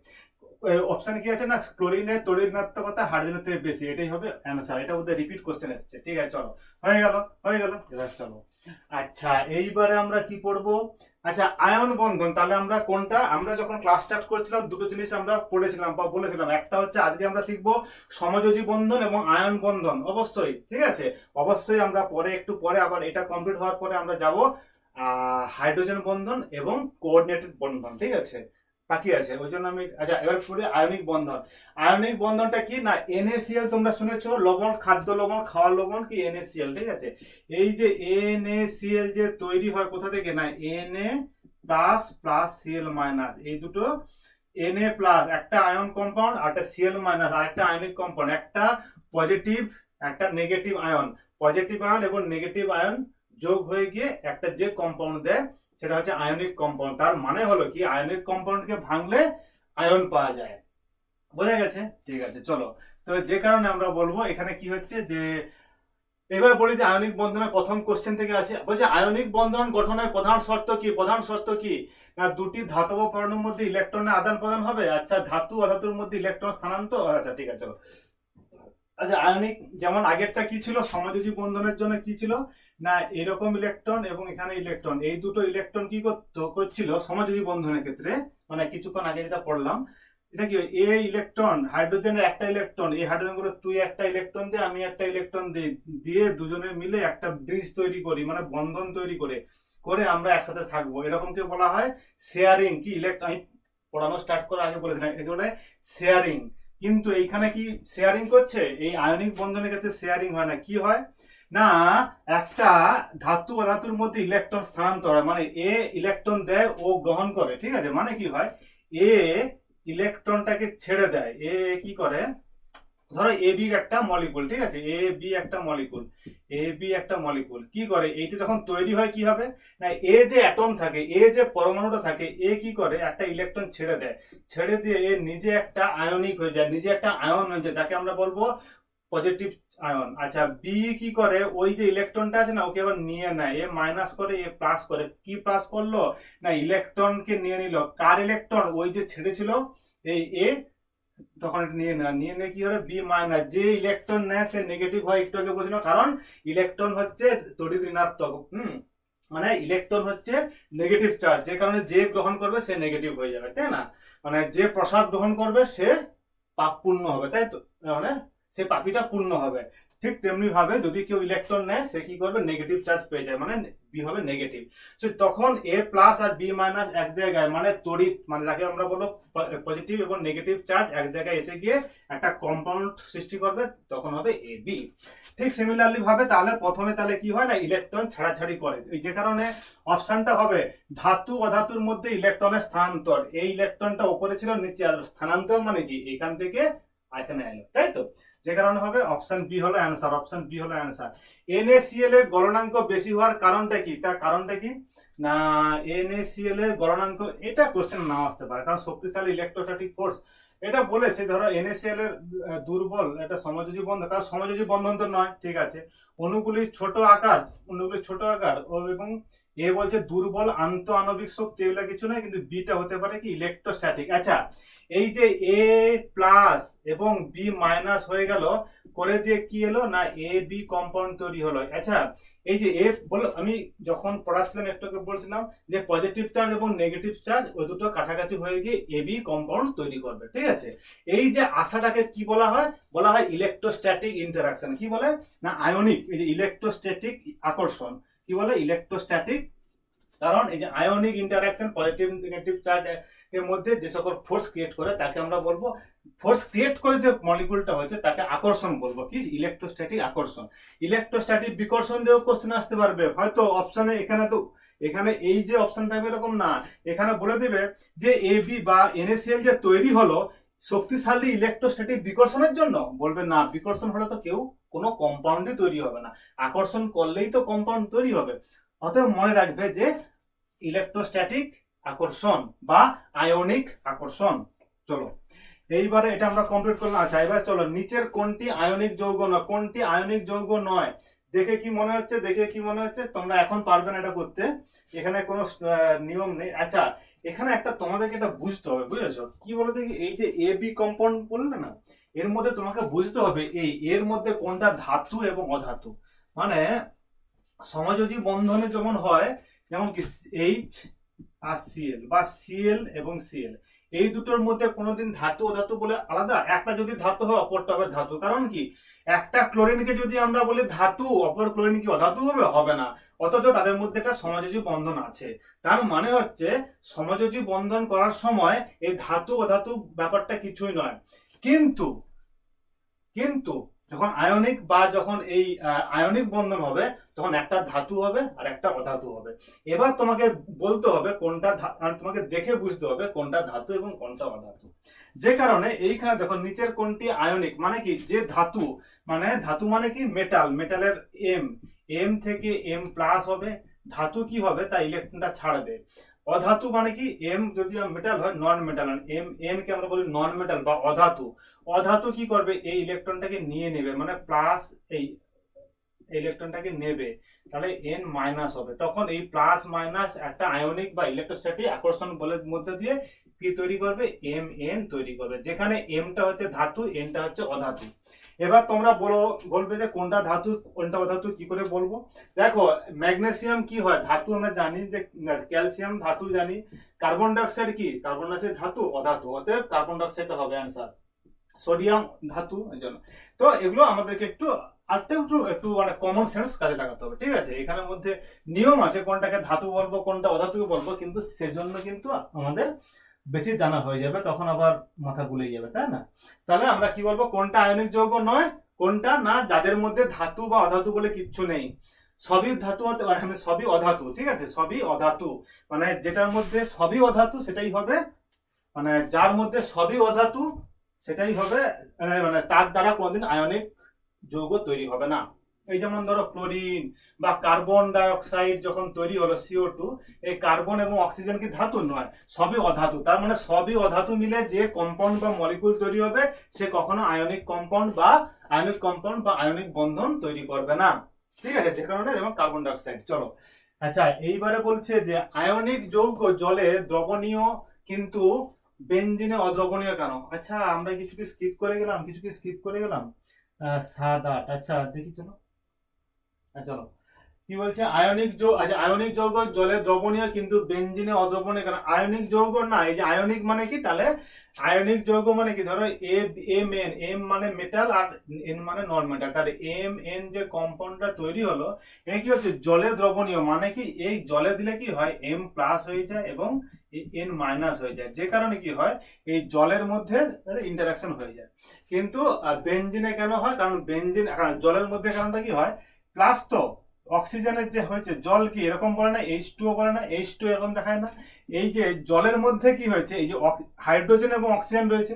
অপশন কি আছে না, ক্লোরিনের তড়িৎ ঋণাত্মকতা হাইড্রোজেনের থেকে বেশি, এটাই হবে অ্যান্সার। এটা ওদের রিপিট কোশ্চেন এসেছে, ঠিক আছে। চলো, হয়ে গেল হয়ে গেল। এবার চলো, আচ্ছা, এইবারে আমরা কি পড়বো? আচ্ছা, আয়ন বন্ধন। তাহলে আমরা কোনটা, আমরা যখন ক্লাস স্টার্ট করছিলাম দুটো জিনিস আমরা পড়েছিলাম বা বলেছিলাম। একটা হচ্ছে আজকে আমরা শিখবো সমযোজী বন্ধন এবং আয়ন বন্ধন, অবশ্যই, ঠিক আছে। অবশ্যই আমরা পরে একটু পরে আবার এটা কমপ্লিট হওয়ার পরে আমরা যাব হাইড্রোজেন বন্ধন এবং কোঅর্ডিনেটেড বন্ধন, ঠিক আছে, বাকি আছে, ওই জন্য আমি। আচ্ছা, এবার পড়ি আয়নিক বন্ধন। আয়নিক বন্ধনটা কি না, NaCl তোমরা শুনেছো, লবণ, খাদ্য লবণ, খাওয়ার লবণ, কি NaCl, ঠিক আছে। এই যে NaCl যে তৈরি হয় কোথা থেকে, না Na plus plus Cl minus, এই দুটো Na প্লাস একটা আয়ন কম্পাউন্ড, আর একটা Cl মাইনাস আর একটা আয়নিক কম্পাউন্ড, একটা পজিটিভ একটা নেগেটিভ আয়ন, পজিটিভ আয়ন এবং নেগেটিভ আয়ন যোগ হয়ে গিয়ে একটা যে কম্পাউন্ড দেয় সেটা হচ্ছে আয়নিক কম্পাউন্ড। তার মানে হলো কি, আয়নিক কম্পাউন্ডকে ভাঙলে আয়ন পাওয়া যায়। বোঝা গেছে? ঠিক আছে, চলো। তো যে কারণে আমরা বলবো এখানে কি হচ্ছে, যে এবার বলি যে আয়নিক বন্ধনের প্রথম কোশ্চেন থেকে আসি, বলছে আয়নিক বন্ধন গঠনের প্রধান শর্ত কি? প্রধান শর্ত কি না দুটি ধাতব পরমাণুর মধ্যে ইলেকট্রনের আদান প্রদান হবে। আচ্ছা ধাতু অধাতুর মধ্যে ইলেকট্রন স্থানান্তর, আচ্ছা ঠিক আছে চলো। আচ্ছা আয়নিক যেমন আগেরটা কি ছিল, সমযোজী বন্ধনের জন্য কি ছিল না এরকম ইলেকট্রন এবং এখানে ইলেকট্রন, এই দুটো ইলেকট্রন কি করছিল সমযোজী বন্ধনের ক্ষেত্রে, মানে কিছুক্ষণ আগে যেটা পড়লাম এটা কি এ ইলেকট্রন হাইড্রোজেনের একটা ইলেকট্রন, এই হাইড্রোজেন গুলো তুই একটা ইলেকট্রন দে আমি একটা ইলেকট্রন দিই, দিয়ে দুজনে মিলে একটা ব্রিজ তৈরি করি, মানে বন্ধন তৈরি করে করে আমরা একসাথে থাকবো, এরকমকে বলা হয় শেয়ারিং। কি আমি পড়ানো স্টার্ট করার আগে বলেছিলাম এটাকে বলে শেয়ারিং। কিন্তু এইখানে কি শেয়ারিং করছে, এই আয়নিক বন্ধনের ক্ষেত্রে শেয়ারিং হয় না। কি হয় না একটা ধাতু ও ধাতুর মধ্যে ইলেকট্রন স্থানান্তর হয়, মানে এ ইলেকট্রন দেয় ও গ্রহণ করে, ঠিক আছে, মানে কি হয় এ ইলেকট্রনটাকে ছেড়ে দেয়, এ কি করে ধরো এ বি একটা মলিকুল, ঠিক আছে, এ বি একটা মলিকুল, এ বি একটা মলিকুল কি করে এইটা যখন তৈরি হয় কি হবে না এ যে অ্যাটম থাকে, এ যে পরমাণুটা থাকে, এ কি করে একটা ইলেকট্রন ছেড়ে দেয়, ছেড়ে দিয়ে এ নিজে একটা আয়নিক হয়ে যায়, নিজে একটা আয়ন হয়ে যায়, যাকে আমরা বলবো পজিটিভ আয়ন। আচ্ছা বি কি করে ওই যে ইলেকট্রনটা আছে না ওকে আবার নিয়ে নেয়, এ মাইনাস করে এ প্লাস করে, কি প্লাস করলো না ইলেকট্রনকে নিয়ে নিল, কার ইলেকট্রন ওই যে ছেড়েছিল এই এ, তখন এটা নিয়ে কি হবে বি মাইনাস, যে ইলেকট্রন নেয় সে নেগেটিভ হয়, একটু আগে বলছিলাম, কারণ ইলেকট্রন হচ্ছে তড়িৎ ঋণাত্মক, মানে ইলেকট্রন হচ্ছে নেগেটিভ চার্জ, যে কারণে যে গ্রহণ করবে সে নেগেটিভ হয়ে যাবে, তাই না, মানে যে প্রসাদ গ্রহণ করবে সে পাপ পূর্ণ হবে, তাই তো, মানে সে পাপিটা পূর্ণ হবে। ঠিক তেমনি ভাবে যদি কেউ ইলেকট্রন নেয় সে কি করবে নেগেটিভ চার্জ পেয়ে যায়, মানে বি হবে নেগেটিভ। তখন এ প্লাস আর বি মাইনাস এক জায়গায়, মানে তড়িৎ, মানে যাকে আমরা বলবো পজিটিভ এবং নেগেটিভ চার্জ এক জায়গায় এসে গিয়ে একটা কম্পাউন্ড সৃষ্টি করবে, তখন হবে এ বি। ঠিক সিমিলারলি ভাবে তাহলে প্রথমে তাহলে কি হয় না ইলেকট্রন ছাড়াছাড়ি করে, যে কারণে অপশনটা হবে ধাতু অধাতুর মধ্যে ইলেকট্রনের স্থানান্তর, এই ইলেকট্রনটা উপরে ছিল নিচে আসবে, স্থানান্তর মানে কি এখান থেকে এখানে এলো, তাই তো, যে কারণে হবে অপশন বি হলো অ্যান্সার, অপশন বি হলো অ্যান্সার। NaCl এর গলনাঙ্ক বেশি হওয়ার কারণটা কি, তার কারণটা কি না NaCl এর গলনাঙ্ক, এটা কোশ্চেন নাও আসতে পারে কারণ শক্তিশালী ইলেকট্রোস্ট্যাটিক ফোর্স এটা বলেছে, ধরো NaCl এর দুর্বল এটা সমযোজী বন্ধন, কারণ সমযোজী বন্ধন তো নয়, ঠিক আছে, অনুগুলি ছোট আকার, অনুগুলি ছোট আকার এবং এ বলছে দুর্বল আন্ত আণবিক শক্তি, এগুলো কিছু নয়, কিন্তু বিটা হতে পারে কি ইলেকট্রোস্ট্যাটিক। আচ্ছা এই যে এ প্লাস এবং বি মাইনাস হয়ে গেল করে দিয়ে কি এলো না এ বি কম্পাউন্ড তৈরি হলো। আচ্ছা এই যে এফ বলো, আমি যখন পড়াচ্ছিলাম একটুকে বলছিলাম যে পজিটিভ চার্জ এবং নেগেটিভ চার্জ ওই দুটো কাছাকাছি হয়ে গিয়ে এ বি কম্পাউন্ড তৈরি করবে, ঠিক আছে। এই যে আশাটাকে কি বলা হয়, বলা হয় ইলেকট্রোস্ট্যাটিক ইন্টারাকশন, কি বলে না আয়নিক, এই যে ইলেকট্রোস্ট্যাটিক আকর্ষণ, কি বলে ইলেকট্রোস্ট্যাটিক, কারণ এই যে ionic interaction positive negative charge এর মধ্যে যে সকল ফোর্স ক্রিয়েট করে তাকে আমরা বলবো, ফোর্স ক্রিয়েট করে যে মলিকুলটা হয়েছে তাকে আকর্ষণ বলবো, কি ইলেকট্রোস্ট্যাটিক আকর্ষণ। ইলেকট্রোস্ট্যাটিক বিকর্ষণ দিয়েও কোশ্চেন আসতে পারবে, হয়তো অপশনে এখানে তো এখানে এই যে অপশন থাকবে এরকম না, এখানে বলে দিবে যে এ বি বা NaCl যে তৈরি হলো শক্তিশালী ইলেকট্রোস্ট্যাটিক বিকর্ষণের জন্য, বলবে না বিকর্ষণ হলে তো কেউ কোনো কম্পাউন্ডই তৈরি হবে না, আকর্ষণ করলেই তো কম্পাউন্ড তৈরি হবে। অতএব মনে রাখবে যে ইলেকট্রোস্ট্যাটিক আকর্ষণ বা আয়নিক আকর্ষণ। চলো এইবারে এটা আমরা কমপ্লিট করলাম। আচ্ছা এবার চলো নিচের কোনটি আয়নিক যৌগ নয়, কোনটি আয়নিক যৌগ নয়, দেখে কি মনে হচ্ছে, দেখে কি মনে হচ্ছে তোমরা এখন পারবে না এটা করতে, এখানে কোনো নিয়ম নেই। আচ্ছা এখানে একটা তোমাদেরকে এটা বুঝতে হবে, বুঝেছো কি বলো দেখি, এই যে এ বি কম্পাউন্ড বললে না এর মধ্যে তোমাকে বুঝতে হবে এই এর মধ্যে কোনটা ধাতু এবং অধাতু, মানে সমযোজী বন্ধনে যেমন হয় যেমন কি এইচ আর সিএল বা সিএল এবং সিএল, এই দুটোর মধ্যে কোনোদিন ধাতু অধাতু বলে আলাদা, একটা যদি ধাতু হয় অপরটা হবে ধাতু, কারণ কি একটা ক্লোরিনকে যদি আমরা বলি ধাতু অপর ক্লোরিন কি অধাতু হবে, হবে না, অথচ তাদের মধ্যে একটা সমযোজী বন্ধন আছে, তার মানে হচ্ছে সমযোজী বন্ধন করার সময় এই ধাতু অধাতু ব্যাপারটা কিছুই নয়। কিন্তু কিন্তু যখন আয়নিক বা যখন এই আয়নিক বন্ধন হবে তখন একটা ধাতু হবে আর একটা অধাতু হবে। এবার তোমাকে বলতে হবে কোনটা, তোমাকে দেখে বুঝতে হবে কোনটা ধাতু এবং কোনটা অধাতু, যে কারণে এইখানে দেখো নিচের কোনটি আয়নিক, মানে কি যে ধাতু, মানে ধাতু মানে কি মেটাল, মেটালের এম, এম থেকে এম প্লাস হবে, ধাতু কি হবে তা ইলেকট্রনটা ছাড়বে। অধাতু মানে কি এম যদি মেটাল হয় নন মেটাল, এম এন কে আমরা বলি নন মেটাল বা অধাতু, অধাতু কি করবে এই ইলেকট্রনটাকে নিয়ে নেবে, মানে প্লাস এই ইলেকট্রনটাকে নেবে, তাহলে n মাইনাস হবে। তখন এই প্লাস মাইনাস একটা আয়নিক বা ইলেকট্রোস্ট্যাটিক আকর্ষণ বলের মধ্যে দিয়ে কি তৈরি করবে, Mn তৈরি করবে, যেখানে mটা হচ্ছে ধাতু, nটা হচ্ছে অধাতু। এবার তোমরা বলবে যে কোনটা ধাতু কোনটা অধাতু, কি করে বলবো? দেখো ম্যাগনেসিয়াম কি হয়, ধাতু আমরা জানি, যে ক্যালসিয়াম ধাতু জানি, কার্বন ডাইঅক্সাইড কি, কার্বন ডাইঅক্সাইড ধাতু, অধাতু, অতএব কার্বন ডাইঅক্সাইডটা হবে অ্যান্সার। সোডিয়াম ধাতু, এই জন্য। তো এগুলো আমাদেরকে একটু একটু একটু মানে কমন সেন্স কাজে লাগাতে হবে, ঠিক আছে? এখানের মধ্যে নিয়ম আছে কোনটাকে ধাতু বলবো কোনটা অধাতু বলবো, কিন্তু সেজন্য কিন্তু আমাদের বেশি জানা হয়ে যাবে, তখন আবার মাথা গুলে যাবে, তাই না? তাহলে আমরা কি বলবো, কোনটা আয়নিক যৌগ নয়, কোনটা না, যাদের মধ্যে ধাতু বা অধাতু বলে কিচ্ছু নেই, সবই ধাতু হতে পারে, সবই অধাতু, ঠিক আছে? সবই অধাতু, মানে যেটার মধ্যে সবই অধাতু সেটাই হবে, মানে যার মধ্যে সবই অধাতু সেটাই হবে, মানে তার দ্বারা কোনোদিন আয়নিক যৌগ তৈরি হবে না। এই যেমন ধরো ক্লোরিন বা কার্বন ডাই অক্সাইড যখন তৈরি হলো CO2, এই কার্বন এবং অক্সিজেন কি ধাতু নয়, সবই অধাতু, তার মানে সবই অধাতু মিলে যে কম্পাউন্ড বা মলিকুল তৈরি হবে সে কখনো আয়নিক কম্পাউন্ড বা আয়নিক বন্ধন তৈরি করবে না, ঠিক আছে? যে কারণে যেমন কার্বন ডাই অক্সাইড। চলো, আচ্ছা এইবারে বলছে যে আয়নিক যৌগ জলে দ্রবণীয় কিন্তু বেঞ্জিনে অদ্রবণীয় কেন? আচ্ছা আমরা কিছু কি স্কিপ করে গেলাম, 7-8, আচ্ছা দেখি, চলো। চলো, কি বলছে, আয়নিক যৌগ জলে দ্রবণীয় কিন্তু বেঞ্জিনে অদ্রবণীয় কেন? আয়নিক যৌগ না, এই যে আয়নিক মানে কি, তাহলে আয়নিক যৌগ মানে কি, ধরো এম মানে মেটাল আর এন মানে নন মেটাল, তাহলে এন যে কম্পাউন্ডটা তৈরি হলো এ কি হচ্ছে জলে দ্রবণীয়, মানে কি এই জলে দিলে কি হয় এম প্লাস হয়ে যায় এবং এন মাইনাস হয়ে যায়, যে কারণে কি হয় এই জলের মধ্যে ইন্টারাকশন হয়ে যায়। কিন্তু বেঞ্জিনে কেন হয়, কারণ বেঞ্জিন জলের মধ্যে কারণটা কি হয়, প্লাস তো অক্সিজেনের যে হয়েছে, জল কি এরকম বলে না, H2O বলে না, H2 এরকম দেখায় না, এই যে জলের মধ্যে কি হয়েছে, এই যে হাইড্রোজেন এবং অক্সিজেন রয়েছে,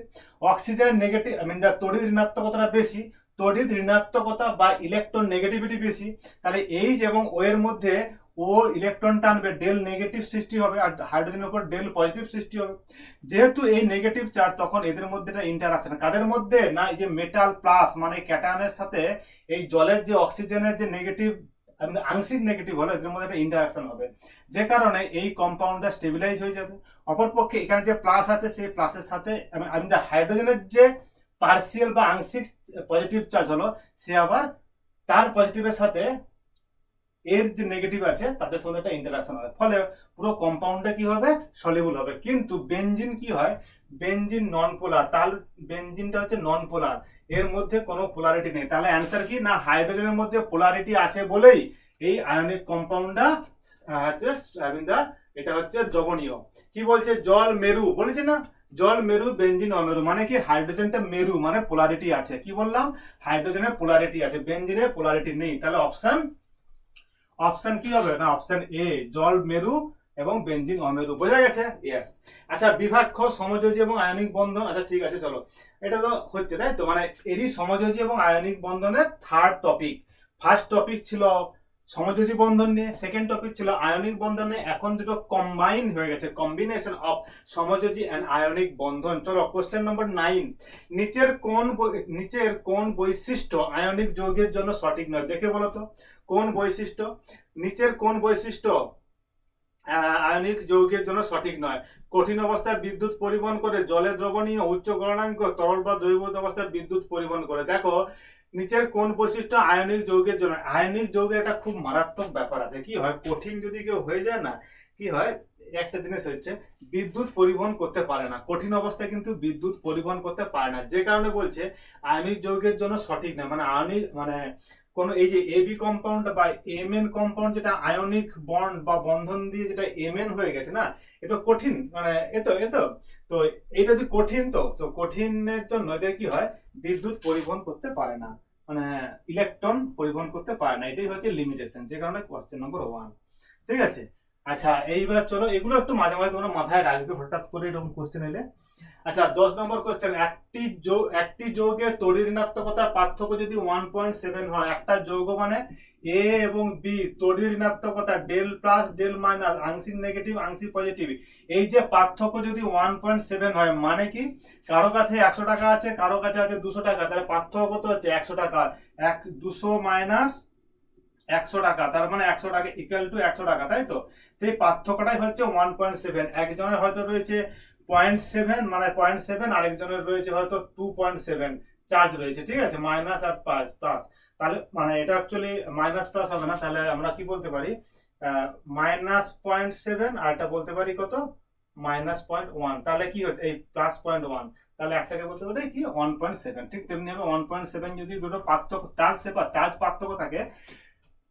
অক্সিজেনের নেগেটিভ তড়িৎ ঋণাত্মকতাটা বেশি, তড়িৎ ঋণাত্মকতা বা ইলেকট্রন নেগেটিভিটি বেশি, তাহলে H এবং O এর মধ্যে ও ইলেকট্রন টানবে, ডেল নেগেটিভ সৃষ্টি হবে, আর হাইড্রোজেনের উপর ডেল পজিটিভ সৃষ্টি হবে। যেহেতু এই নেগেটিভ চার্জ, তখন এদের মধ্যে একটা ইন্টারঅ্যাকশন, কাদের মধ্যে না, এই যে মেটাল প্লাস মানে ক্যাটায়নের সাথে এই জলের যে অক্সিজেনের যে নেগেটিভ আংশিক নেগেটিভ হলো, এদের মধ্যে একটা ইন্টারঅ্যাকশন হবে, যে কারণে এই কম্পাউন্ডটা স্টেবিলাইজ হয়ে যাবে। অপরপক্ষে এখানে যে প্লাস আছে সেই প্লাসের সাথে হাইড্রোজেনের যে পার্সিয়াল বা আংশিক পজিটিভ চার্জ হলো, সে আবার তার পজিটিভের সাথে এর যে নেগেটিভ আছে তাদের সঙ্গে একটা ইন্টারঅ্যাকশন হবে, ফলে পুরো কম্পাউন্ডটা কি হবে, সলিউবল হবে। কিন্তু বেনজিন কি হয়, বেনজিন নন পোলার, তাহলে বেনজিনটা হচ্ছে নন পোলার, এর মধ্যে কোনো পোলারিটি নেই, তাহলে অ্যান্সার কি না, হাইড্রোজেনের মধ্যে পোলারিটি আছে বলেই এই আয়নিক কম্পাউন্ডটা এটা হচ্ছে দ্রবণীয়। কি বলছে, জল মেরু বলেছে না, জল মেরু বেনজিন অমেরু, মানে কি হাইড্রোজেনটা মেরু মানে পোলারিটি আছে, কি বললাম, হাইড্রোজেনের পোলারিটি আছে, বেনজিনের পোলারিটি নেই, তাহলে অপশন কি হবে না, অপশন এ জল মেরু এবং বেনজিন অমেরু। বোঝা গেছে? ইয়েস। আচ্ছা বিভাগ খ সমযোজী এবং আয়নিক বন্ধন। আচ্ছা ঠিক আছে, চলো, এটা তো হচ্ছে তাই তো, মানে এরই সমযোজী এবং আয়নিক বন্ধনের থার্ড টপিক। ফার্স্ট টপিক ছিল সমযোজী বন্ধন নিয়ে, সেকেন্ড টপিক ছিল আয়নিক বন্ধন নিয়ে, এখন দুটো কম্বাইন হয়ে গেছে, কম্বিনেশন অফ সমযোজী এন্ড আয়নিক বন্ধন। চলো কোশ্চেন নম্বর 9, নিচের কোন বৈশিষ্ট্য আয়নিক যৌগের জন্য সঠিক নয়, দেখে বলো তো কোন বৈশিষ্ট্য, নিচের কোন বৈশিষ্ট্য আয়নিক যৌগের জন্য সঠিক নয়? কঠিন অবস্থায় বিদ্যুৎ পরিবহন করে, জলে দ্রবণীয়, উচ্চ গলনাঙ্ক, তরল বা দ্রবীভূত অবস্থায় বিদ্যুৎ পরিবহন করে। দেখো নিচের কোন বৈশিষ্ট্য আয়নিক যৌগের জন্য, আয়নিক যৌগের একটা খুব মারাত্মক ব্যাপার আছে, কি হয় কঠিন যদি কেউ হয়ে যায় না, কি হয় একটা জিনিস হচ্ছে বিদ্যুৎ পরিবহন করতে পারে না, কঠিন অবস্থায় কিন্তু বিদ্যুৎ পরিবহন করতে পারে না, যে কারণে বলছে আয়নিক যৌগের জন্য সঠিক না, মানে আয়নিক মানে কোন এই যে এবি কম্পাউন্ড বা এমএন কম্পাউন্ড, যেটা আয়নিক বন্ড বা বন্ধন দিয়ে যেটা এমএন হয়ে গেছে না, এ তো কঠিন, মানে এতো তো এটা যদি কঠিন, তো কঠিনের জন্য এদের কি হয় বিদ্যুৎ পরিবহন করতে পারে না, মানে ইলেকট্রন পরিবহন করতে পারে না, এটাই হচ্ছে লিমিটেশন, যে কারণে কোশ্চেন নম্বর 1। ঠিক আছে, আচ্ছা এইবার চলো, এগুলো একটু মাঝে মাঝে তোমরা মাথায় রাখবে, হঠাৎ করে এরকম কোশ্চেন এলে। আচ্ছা 10 নম্বর কোশ্চেন, একটি যৌগের তড়িৎ ঋণাত্মকতার পার্থক্য যদি 1.7 হয়, একটা যৌগ মানে এ এবং বি তড়িৎ ঋণাত্মকতা ডেল প্লাস ডেল মাইনাস, আংশিক নেগেটিভ আংশিক পজিটিভ, এই যে পার্থক্য যদি 1.7 হয়, মানে কি কারো কাছে 100 টাকা আছে, কারো কাছে আছে 200 টাকা, তাহলে পার্থক্য কত হচ্ছে 100 টাকা, 200 মাইনাস 100 টাকা, তার মানে 100 টাকা ইকুয়াল টু 100 টাকা, তাই তো? তো এই পার্থক্যটাই হচ্ছে 1.7। একজনের হয়তো রয়েছে 0.7, মানে 0.7, আরেকজনের রয়েছে হয়তো 2.7 চার্জ রয়েছে, ঠিক আছে, মাইনাস আর প্লাস। তাহলে মানে এটা অ্যাকচুয়ালি মাইনাস প্লাস হবে না, তাহলে আমরা কি বলতে পারি, -0.7, আর এটা বলতে পারি কত, -0.1। তাহলে কি হচ্ছে এই +0.1, তাহলে একটাকে বলতে পারি কি 1.7। ঠিক তেমনি হবে 1.7 যদি দুটো পার্থক্য চার্জ পার্থক্য থাকে,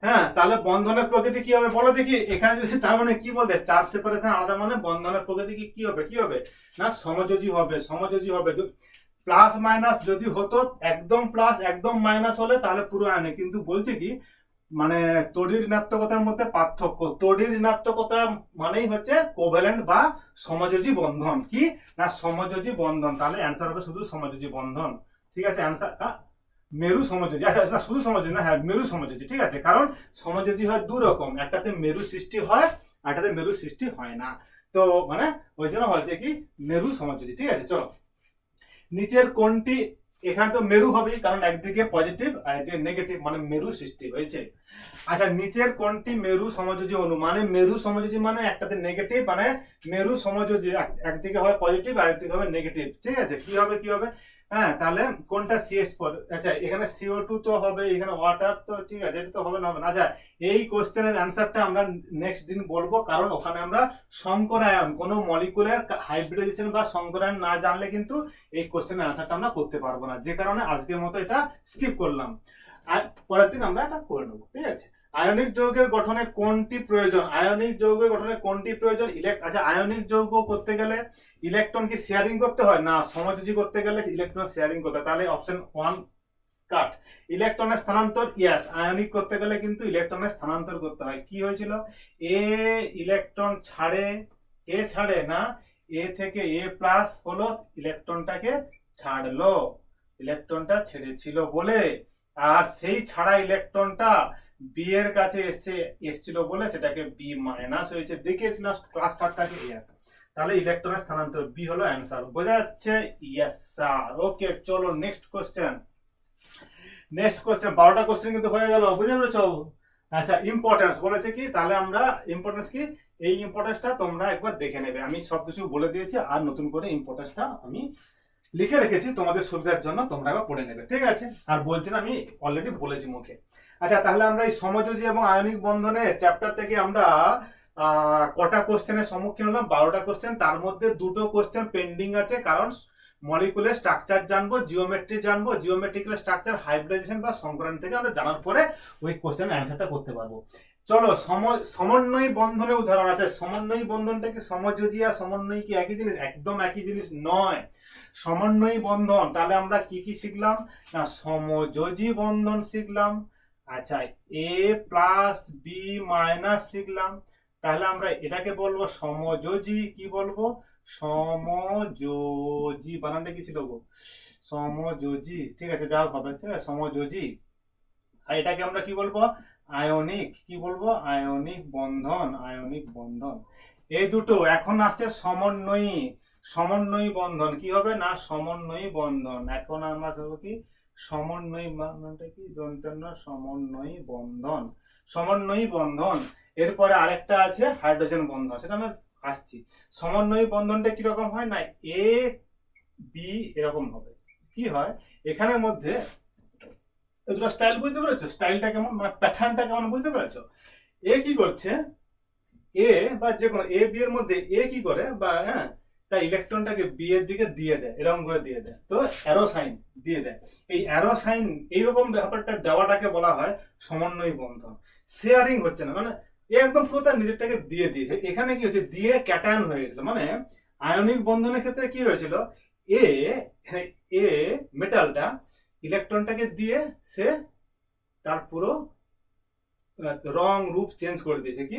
হ্যাঁ, তাহলে বন্ধনের প্রকৃতি কি হবে বলো দেখি। এখানে যদি তার মানে কি বলতে, চার্জ সেপারেশন আলাদা, মানে বন্ধনের প্রকৃতি কি হবে, কি হবে না সমযোজী হবে, সমযোজী হবে। প্লাস মাইনাস যদি হতো, একদম প্লাস একদম মাইনাস হলে তাহলে পুরো আয়নে, কিন্তু বলছে কি মানে তড়িৎ ঋণাত্মকতার মধ্যে পার্থক্য, তড়িৎ ঋণাত্মকতা মানেই হচ্ছে কোভ্যালেন্ট বা সমযোজী বন্ধন, কি না সমযোজী বন্ধন। তাহলে অ্যান্সার হবে শুধু সমযোজী বন্ধন, ঠিক আছে। অ্যান্সার মেরু সমযোজী, আচ্ছা না শুধু সমযোজী না, হ্যাঁ মেরু সমযোজী, ঠিক আছে। কারণ সমযোজী হয় দু রকম, একটাতে মেরু সৃষ্টি হয় আর একটাতে মেরু সৃষ্টি হয় না, তো মানে ওই জন্য বলছে কি মেরু সমযোজী, ঠিক আছে। চলো, নিচের কোনটি, এখানে তো মেরু হবেই কারণ একদিকে পজিটিভ আর একদিকে নেগেটিভ, মানে মেরু সৃষ্টি হয়েছে। আচ্ছা, নিচের কোনটি মেরু সমযোজী অণু, মানে মেরু সমযোজী মানে একটাতে নেগেটিভ, মানে মেরু সমযোজী একদিকে হবে পজিটিভ আর একদিকে হবে নেগেটিভ, ঠিক আছে। কি হবে কি হবে, হ্যাঁ, তাহলে কোনটা CH4, আচ্ছা এখানে CO2 তো হবে, এখানে ওয়াটার তো, ঠিক আছে, এটা তো হবে না, হবে না। আচ্ছা, এই কোশ্চেনের অ্যান্সারটা আমরা নেক্সট দিন বলবো, কারণ ওখানে আমরা সংকরায়ন, কোনো মলিকুলার হাইব্রিডাইজেশন বা সংকরায়ন না জানলে কিন্তু এই কোশ্চেনের অ্যান্সারটা আমরা করতে পারবো না, যে কারণে আজকের মতো এটা স্কিপ করলাম, আর পরের দিন আমরা এটা করে নেবো, ঠিক আছে। আয়নিক যৌগের গঠনে কোনটি প্রয়োজন, আয়নিক যৌগের গঠনে কোনটি প্রয়োজন, আচ্ছা আয়নিক যৌগ করতে গেলে ইলেকট্রন কি শেয়ারিং করতে হয় না, সমযোজী করতে গেলে ইলেকট্রন শেয়ারিং করতে হয়, তাহলে অপশন 1 কাট। ইলেকট্রনের স্থানান্তর, ইয়েস, আয়নিক করতে গেলে কিন্তু ইলেকট্রনের স্থানান্তর করতে হয়। কি হয়েছিল, এ ইলেকট্রন ছাড়ে, এ ছাড়ে না, এ থেকে এ প্লাস হলো, ইলেকট্রনটাকে ছাড়লো, ইলেকট্রনটা ছেড়েছিল বলে, আর সেই ছাড়া ইলেকট্রনটা বি এর কাছে এসছিল বলে সেটাকে বি মাইনাস হয়েছে, দেখেছিলাম ক্লাস কার্ডটাকে, ইয়েস। তাহলে ইলেকট্রনের স্থানান্তর বি হলো অ্যান্সার, বোঝা যাচ্ছে, ইয়েস স্যার। ওকে, চলো নেক্সট কোশ্চেন। নেক্সট কোশ্চেন, 12টা কোশ্চেন কিন্তু হয়ে গেল, বুঝে পেরেছো। আচ্ছা, ইম্পর্টেন্স বলেছে কি, তাহলে আমরা ইম্পর্টেন্স কি, এই ইম্পর্টেন্সটা তোমরা একবার দেখে নেবে, আমি সবকিছু বলে দিয়েছি, আর নতুন করে ইম্পর্টেন্সটা আমি লিখে রেখেছি তোমাদের সুবিধার জন্য, তোমরা একবার পড়ে নেবে, ঠিক আছে। আর বলছি না, আমি অলরেডি বলেছি মুখে। আচ্ছা, তাহলে আমরা এই সমযোজী এবং আয়নিক বন্ধনের চ্যাপ্টার থেকে আমরা কটা কোশ্চেনের সম্মুখীন হলাম, 12টা কোশ্চেন, তার মধ্যে দুটো কোশ্চেন পেন্ডিং আছে, কারণ মলিকুলার স্ট্রাকচার জানবো, জিওমেট্রি জানবো, জিওমেট্রিক্যাল স্ট্রাকচার হাইব্রিডাইজেশন বা সংকরণ থেকে আমরা জানার পরে ওই কোশ্চেনের অ্যান্সারটা করতে পারবো। চলো, সমন্বয়ী বন্ধনের উদাহরণ আছে। সমন্বয়ী বন্ধনটা কি সমযোজী আর সমন্বয়ী কি একই জিনিস? একদম একই জিনিস নয়। সমন্বয়ী বন্ধন, তাহলে আমরা কি কি শিখলাম না, সমযোজী বন্ধন শিখলাম, আচ্ছা এ প্লাস বি মাইনাস শিখলাম, তাহলে আমরা এটাকে বলবো সমযোজী, কি বলবো, সমযোজী, বানানটা কি ছিল গো, সমযোজী, ঠিক আছে, যা হবে, ঠিক আছে, সমযোজী। আর এটাকে আমরা কি বলবো, আয়নিক, কি বলবো, আয়নিক বন্ধন, আয়নিক বন্ধন। এই দুটো এখন আসছে সমন্বয়ী, সমন্বয়ী বন্ধন, কি হবে না সমন্বয়ী বন্ধন। এখন আমরা ধরবো কি সমন্বয়ী, মানেটা কি দন্তন্য, সমন্বয়ী বন্ধন, সমন্বয়ী বন্ধন। এরপরে আরেকটা আছে হাইড্রোজেন বন্ধন, সেটা আমরা আসছি। সমন্বয়ী বন্ধনটা কিরকম হয় না, এ বি এরকম হবে, কি হয় এখানের মধ্যে দুটো স্টাইল, বুঝতে পেরেছো স্টাইলটা কেমন, মানে প্যাটার্নটা কেমন, বুঝতে পেরেছো। এ কি করছে, এ বা যে কোনো এ বি এর মধ্যে এ কি করে, বা হ্যাঁ, তাই ইলেকট্রনটাকে বি এর দিকে দিয়ে দেয়, এরকম করে দিয়ে দেয়, তো অ্যারো সাইন দিয়ে দেয়। এই অ্যারো সাইন এইরকম ব্যাপারটা দেওয়াটাকে বলা হয় সমন্বয়ী বন্ধন। শেয়ারিং হচ্ছে না, মানে এ একদম পুরো তার নিজেরটাকে দিয়ে দিয়েছে। এখানে কি হচ্ছে, দিয়ে ক্যাটায়ন হয়ে গেছিল, মানে আয়নিক বন্ধনের ক্ষেত্রে কি হয়েছিল, এ এ মেটালটা ইলেকট্রনটাকে দিয়ে সে তার পুরো রং রূপ চেঞ্জ করে দিয়েছে, কি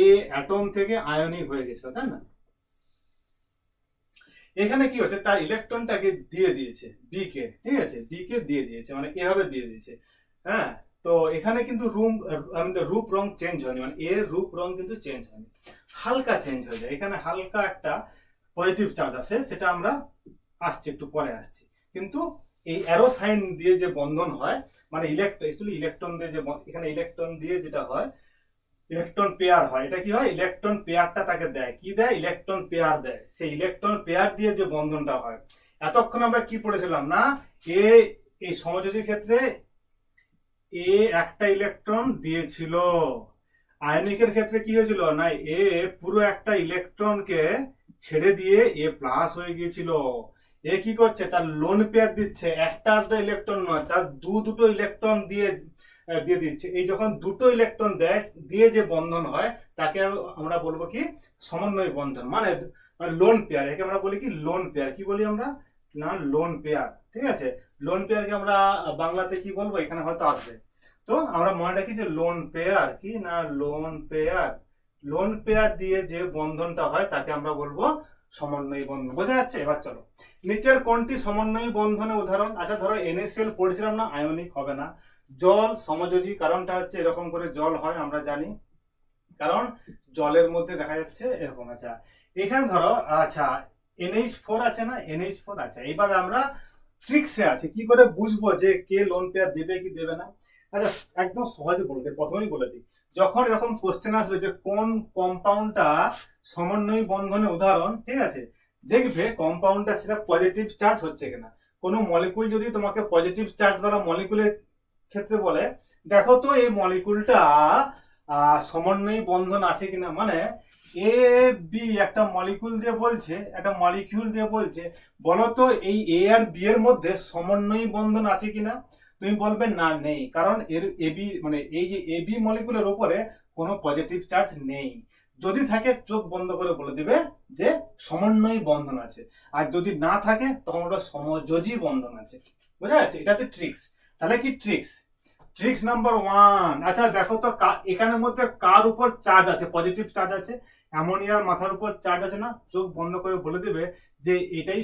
এ অ্যাটম থেকে আয়নিক হয়ে গেছিল, তাই না। এখানে কি হচ্ছে, তার ইলেকট্রনটাকে দিয়ে দিয়েছে বি কে, ঠিক আছে, বি কে দিয়ে দিয়েছে, মানে এভাবে দিয়ে দিয়েছে, হ্যাঁ। তো এখানে কিন্তু রূপ রং চেঞ্জ হয়নি, মানে এর রূপ রং কিন্তু চেঞ্জ হয়নি, হালকা চেঞ্জ হয়ে যায়। এখানে হালকা একটা পজিটিভ চার্জ আছে, সেটা আমরা আসছি একটু পরে আসছি, কিন্তু এই অ্যারো সাইন দিয়ে যে বন্ধন হয়, মানে ইলেকট্রন দিয়ে যে এখানে ইলেকট্রন দিয়ে যেটা হয় ইলেকট্রন পেয়ার হয়, এটা কি হয় ইলেকট্রন পেয়ারটা তাকে দেয়, কি দেয় ইলেকট্রন পেয়ার দেয়, সেই ইলেকট্রন পেয়ার দিয়ে যে বন্ধনটা হয়। এতক্ষণ আমরা কি পড়েছিলাম না, এ এই সমযোজী ক্ষেত্রে এ একটা ইলেকট্রন দিয়েছিল, আয়নিকের ক্ষেত্রে কি হয়েছিল না এ পুরো একটা ইলেকট্রনকে ছেড়ে দিয়ে এ প্লাস হয়ে গিয়েছিল। এ কি করছে, তার লোন পেয়ার দিচ্ছে, একটা ইলেকট্রন নয়, তার দুটো ইলেকট্রন দিয়ে দিয়ে দিচ্ছে। এই যখন দুটো ইলেকট্রন দেয় দিয়ে যে বন্ধন হয় তাকে আমরা বলবো কি সমন্বয় বন্ধন, মানে লোন পেয়ার। একে আমরা বলি কি লোন পেয়ার, কি বলি আমরা না লোন পেয়ার। ঠিক আছে, লোন পেয়ারকে আমরা বাংলাতে কি বলবো এখানে হয়তো আসবে। তো আমরা মনে রাখি যে লোন পেয়ার কি না লোন পেয়ার, লোন পেয়ার দিয়ে যে বন্ধনটা হয় তাকে আমরা বলবো সমন্বয়ী বন্ধন। বোঝা যাচ্ছে? এবার চলো নিচের কোনটি সমন্বয়ী বন্ধনের উদাহরণ। আচ্ছা ধরো NaCl পড়েছিলাম না, আয়নিক হবে না। জল সমযোজী, কারণটা হচ্ছে এরকম করে জল হয় আমরা জানি, কারণ জলের মধ্যে দেখা যাচ্ছে এরকম। আচ্ছা এখানে ধরো আচ্ছা NH4 আছে না, NH4 আছে। এবার আমরা ট্রিক্সে আছে, কি করে বুঝবো যে কে লোন পেয়ার দেবে কি দেবে না। আচ্ছা একদম সহজে বলে দিই, প্রথমেই বলে দিই, যখন এরকম কোশ্চেন আসবে যে কোন কম্পাউন্ডটা সমন্বয়ী বন্ধনের উদাহরণ, ঠিক আছে, দেখবে কম্পাউন্ডটা সেটা পজিটিভ চার্জ হচ্ছে কিনা। কোনো মলিকুল যদি তোমাকে পজিটিভ চার্জ বালা মলিকুলের ক্ষেত্রে বলে দেখো তো এই মলিকুলটা সমন্বয়ী বন্ধন আছে কিনা, মানে এ বি একটা মলিকুল দিয়ে বলছে, একটা মলিকিউল দিয়ে বলছে বলো তো এই এ আর বি এর মধ্যে সমন্বয়ী বন্ধন আছে কিনা, তুমি বলবে না নেই, কারণ এর এবি মানে এই যে এবি মলিকুলের উপরে কোনো পজিটিভ চার্জ নেই। যদি থাকে চোখ বন্ধ করে বলে দিবে যে সমন্বয়ী বন্ধন আছে, আর যদি না থাকে তখন ওটা সমযোজী বন্ধন আছে। বোঝা যাচ্ছে? এটা হচ্ছে ট্রিক্স। তাহলে কি ট্রিক্স, ট্রিক্স নাম্বার 1। আচ্ছা দেখো তো এখানের মধ্যে কার উপর চার্জ আছে, পজিটিভ চার্জ আছে, অ্যামোনিয়ার মাথার উপর চার্জ আছে না, চোখ বন্ধ করে বলে দেবে যে এটাই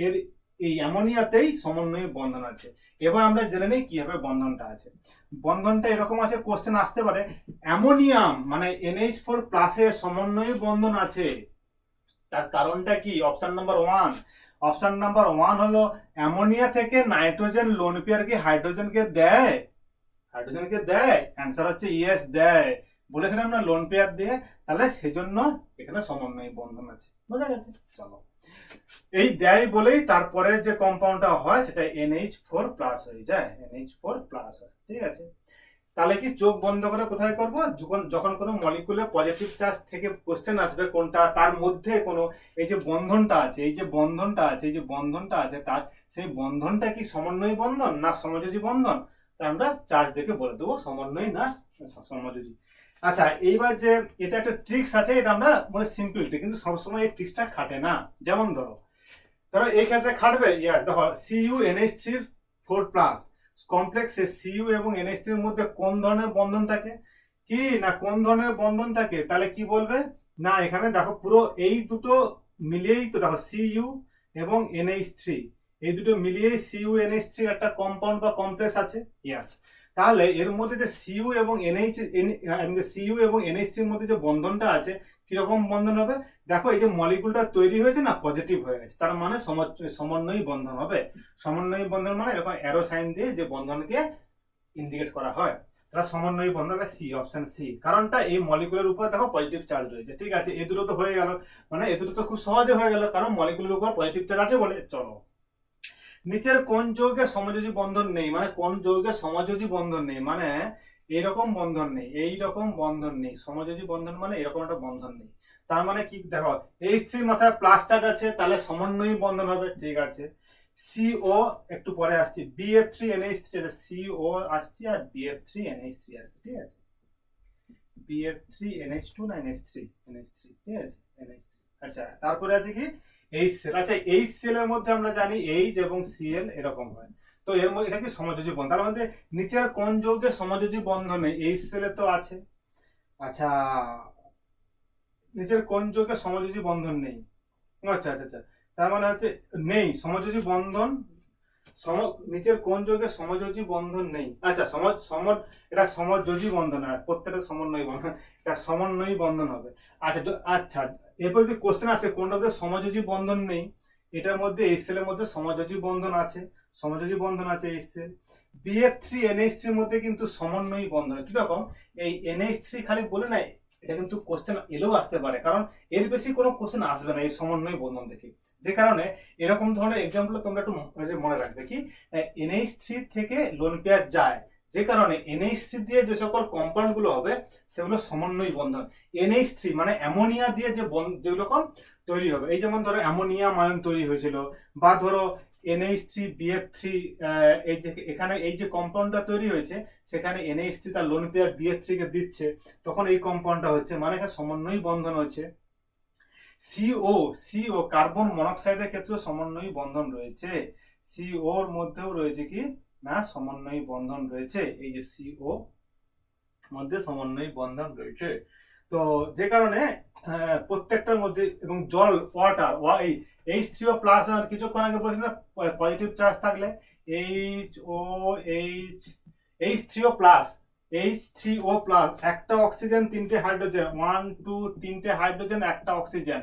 এর এই অ্যামোনিয়াতেই সমন্বয়ী বন্ধন আছে। এবার আমরা জেনে নেই কিভাবে বন্ধনটা আছে। বন্ধনটা এরকম আছে, কোশ্চেন আসতে পারে অ্যামোনিয়াম মানে NH4 প্লাসে সমন্বয়ী বন্ধন আছে, তার কারণটা কি। অপশন নাম্বার 1, অপশন নাম্বার 1 হলো অ্যামোনিয়া থেকে নাইট্রোজেন লোন পেয়ার কি হাইড্রোজেনকে দেয়, হাইড্রোজেনকে দেয়, অ্যান্সার হচ্ছে ইয়েস দেয়। বলেছিলাম না লোন পেয়ার দিয়ে, তাহলে সেজন্য এখানে সমন্বয়ী বন্ধন আছে। বোঝা গেছে? চলো এই দেয় বলেই তারপরের যে কম্পাউন্ডটা হয় সেটা NH4 প্লাস হয়ে যায়, NH4 প্লাস হয়। ঠিক আছে, তাহলে কি চোখ বন্ধ করে কোথায় করব, যখন যখন কোনো মলিকুলের পজিটিভ চার্জ থেকে কোশ্চেন আসবে কোনটা তার মধ্যে কোনো এই যে বন্ধনটা আছে, এই যে বন্ধনটা আছে, এই যে বন্ধনটা আছে তার সেই বন্ধনটা কি সমন্বয়ী বন্ধন না সমযোজী বন্ধন, তা আমরা চার্জ দেখে বলে দেবো সমন্বয়ী না সমযোজী। আচ্ছা এইবার যে এটা একটা ট্রিক্স আছে, এটা আমরা মানে সিম্পল ট্রিক, কিন্তু সবসময় এই ট্রিক্সটা খাটে না। যেমন ধরো ধরো এই ক্ষেত্রে খাটবে, ইয়াস দেখো CuNH3 প্লাস কমপ্লেক্সে Cu এবং NH3 এর মধ্যে কোন ধরনের বন্ধন থাকে, কি না কোন ধরনের বন্ধন থাকে, তাহলে কি বলবে না এখানে দেখো পুরো এই দুটো মিলিয়েই তো দেখো Cu এবং NH3 এই দুটো মিলিয়েই CuNH3 একটা কম্পাউন্ড বা কমপ্লেক্স আছে। ইয়াস, তাহলে এর মধ্যে যে Cu এবং Cu এবং NH3 এর মধ্যে যে বন্ধনটা আছে কিরকম বন্ধন হবে, দেখো এই যে মলিকুলটা তৈরি হয়েছে না পজিটিভ হয়ে গেছে, তার মানে সমন্বয়ী বন্ধন হবে। সমন্বয়ী বন্ধন মানে এরকম অ্যারো সাইন দিয়ে যে বন্ধনকে ইন্ডিকেট করা হয়, তারা সমন্বয়ী বন্ধন, সি অপশন সি। কারণটা এই মলিকুলের উপর দেখো পজিটিভ চার্জ রয়েছে। ঠিক আছে, এ দুটো তো হয়ে গেল, মানে এ দুটো তো খুব সহজে হয়ে গেল কারণ মলিকুলের উপর পজিটিভ চার্জ আছে বলে। চলো নিচের কোন যৌগের সমযোজী বন্ধন নেই, মানে কোন যৌগের সমযোজী বন্ধন নেই, মানে এইরকম বন্ধন নেই, এইরকম বন্ধন নেই, সমযোজী বন্ধন মানে এরকম একটা বন্ধন নেই। তার মানে কি দেখো H3 মাথায় প্লাস চার্জ আছে তাহলে সমন্বয়ী বন্ধন হবে। ঠিক আছে, CO একটু পরে আসছি, BF3NH3 CO আসছে আর BF3NH3 আসছে। ঠিক আছে, BF3NH2 না NH3, NH3 ঠিক আছে, NH3। আচ্ছা তারপরে আছে কি H সেল। আচ্ছা H সেলের মধ্যে আমরা জানি H এবং Cl এরকম হয়, তো এর মধ্যে এটা কি সমযোজী বন্ধন, তার মধ্যে নিচের কোন যৌগের সমযোজী বন্ধন নেই, H সেলে তো আছে। আচ্ছা নিচের কোন যৌগের সমযোজী বন্ধন নেই, আচ্ছা আচ্ছা আচ্ছা, তার মানে হচ্ছে নেই সমযোজী বন্ধন, নিচের কোন যৌগের সমযোজী বন্ধন নেই। আচ্ছা এটা সমযোজী বন্ধন হয়, প্রত্যেকটা সমন্বয়ী বন্ধন, এটা সমন্বয়ী বন্ধন হবে। আচ্ছা আচ্ছা এরপর যদি কোশ্চেন আসে কোনটাতে সমযোজী বন্ধন নেই, এটার মধ্যে এই সেলের মধ্যে সমযোজী বন্ধন আছে, সমযোজী বন্ধন আছে এইচ এর। BF3NH3 এর মধ্যে কিন্তু সমন্বয়ী বন্ধন। কিরকম? এই NH3 খালি বলে না, এটা কিন্তু কোশ্চেন এলেও আসতে পারে, কারণ এর বেশি কোনো কোশ্চেন আসবে না এই সমন্বয়ী বন্ধন দেখে। যে কারণে এরকম ধরনের এক্সাম্পল তোমরা একটু মনে রাখবে কি NH3 থেকে লোন পেয়ার যায়, যে কারণে NH3 দিয়ে যে সকল কম্পাউন্ড গুলো হবে সেগুলো সমন্বয়ী বন্ধন। NH3 মানে অ্যামোনিয়া দিয়ে যে যেগুলো তৈরি হবে, এই যেমন ধরো অ্যামোনিয়াম আয়ন তৈরি হয়েছিল, বা ধরো NH3BF3, এই যে এখানে এই যে কম্পাউন্ডটা তৈরি হয়েছে সেখানে NH3 তার লোন পেয়ার BF3 কে দিচ্ছে, তখন এই কম্পাউন্ডটা হচ্ছে, মানে এখানে সমন্বয়ী বন্ধন হচ্ছে। CO কার্বন মনোক্সাইডের ক্ষেত্রে সমন্বয়ী বন্ধন রয়েছে। CO এর মধ্যেও রয়েছে কি না সমন্বয়ী বন্ধন রয়েছে, এই যে CO মধ্যে সমন্বয়ী বন্ধন রয়েছে। তো যে কারণে প্রত্যেকটার মধ্যে, এবং জল ওয়াটার এই H3O প্লাস কিছুক্ষণ আগে বলেছিলাম পজিটিভ চার্জ থাকলে H3O প্লাস একটা অক্সিজেন তিনটে হাইড্রোজেন, 1 2 তিনটে হাইড্রোজেন একটা অক্সিজেন,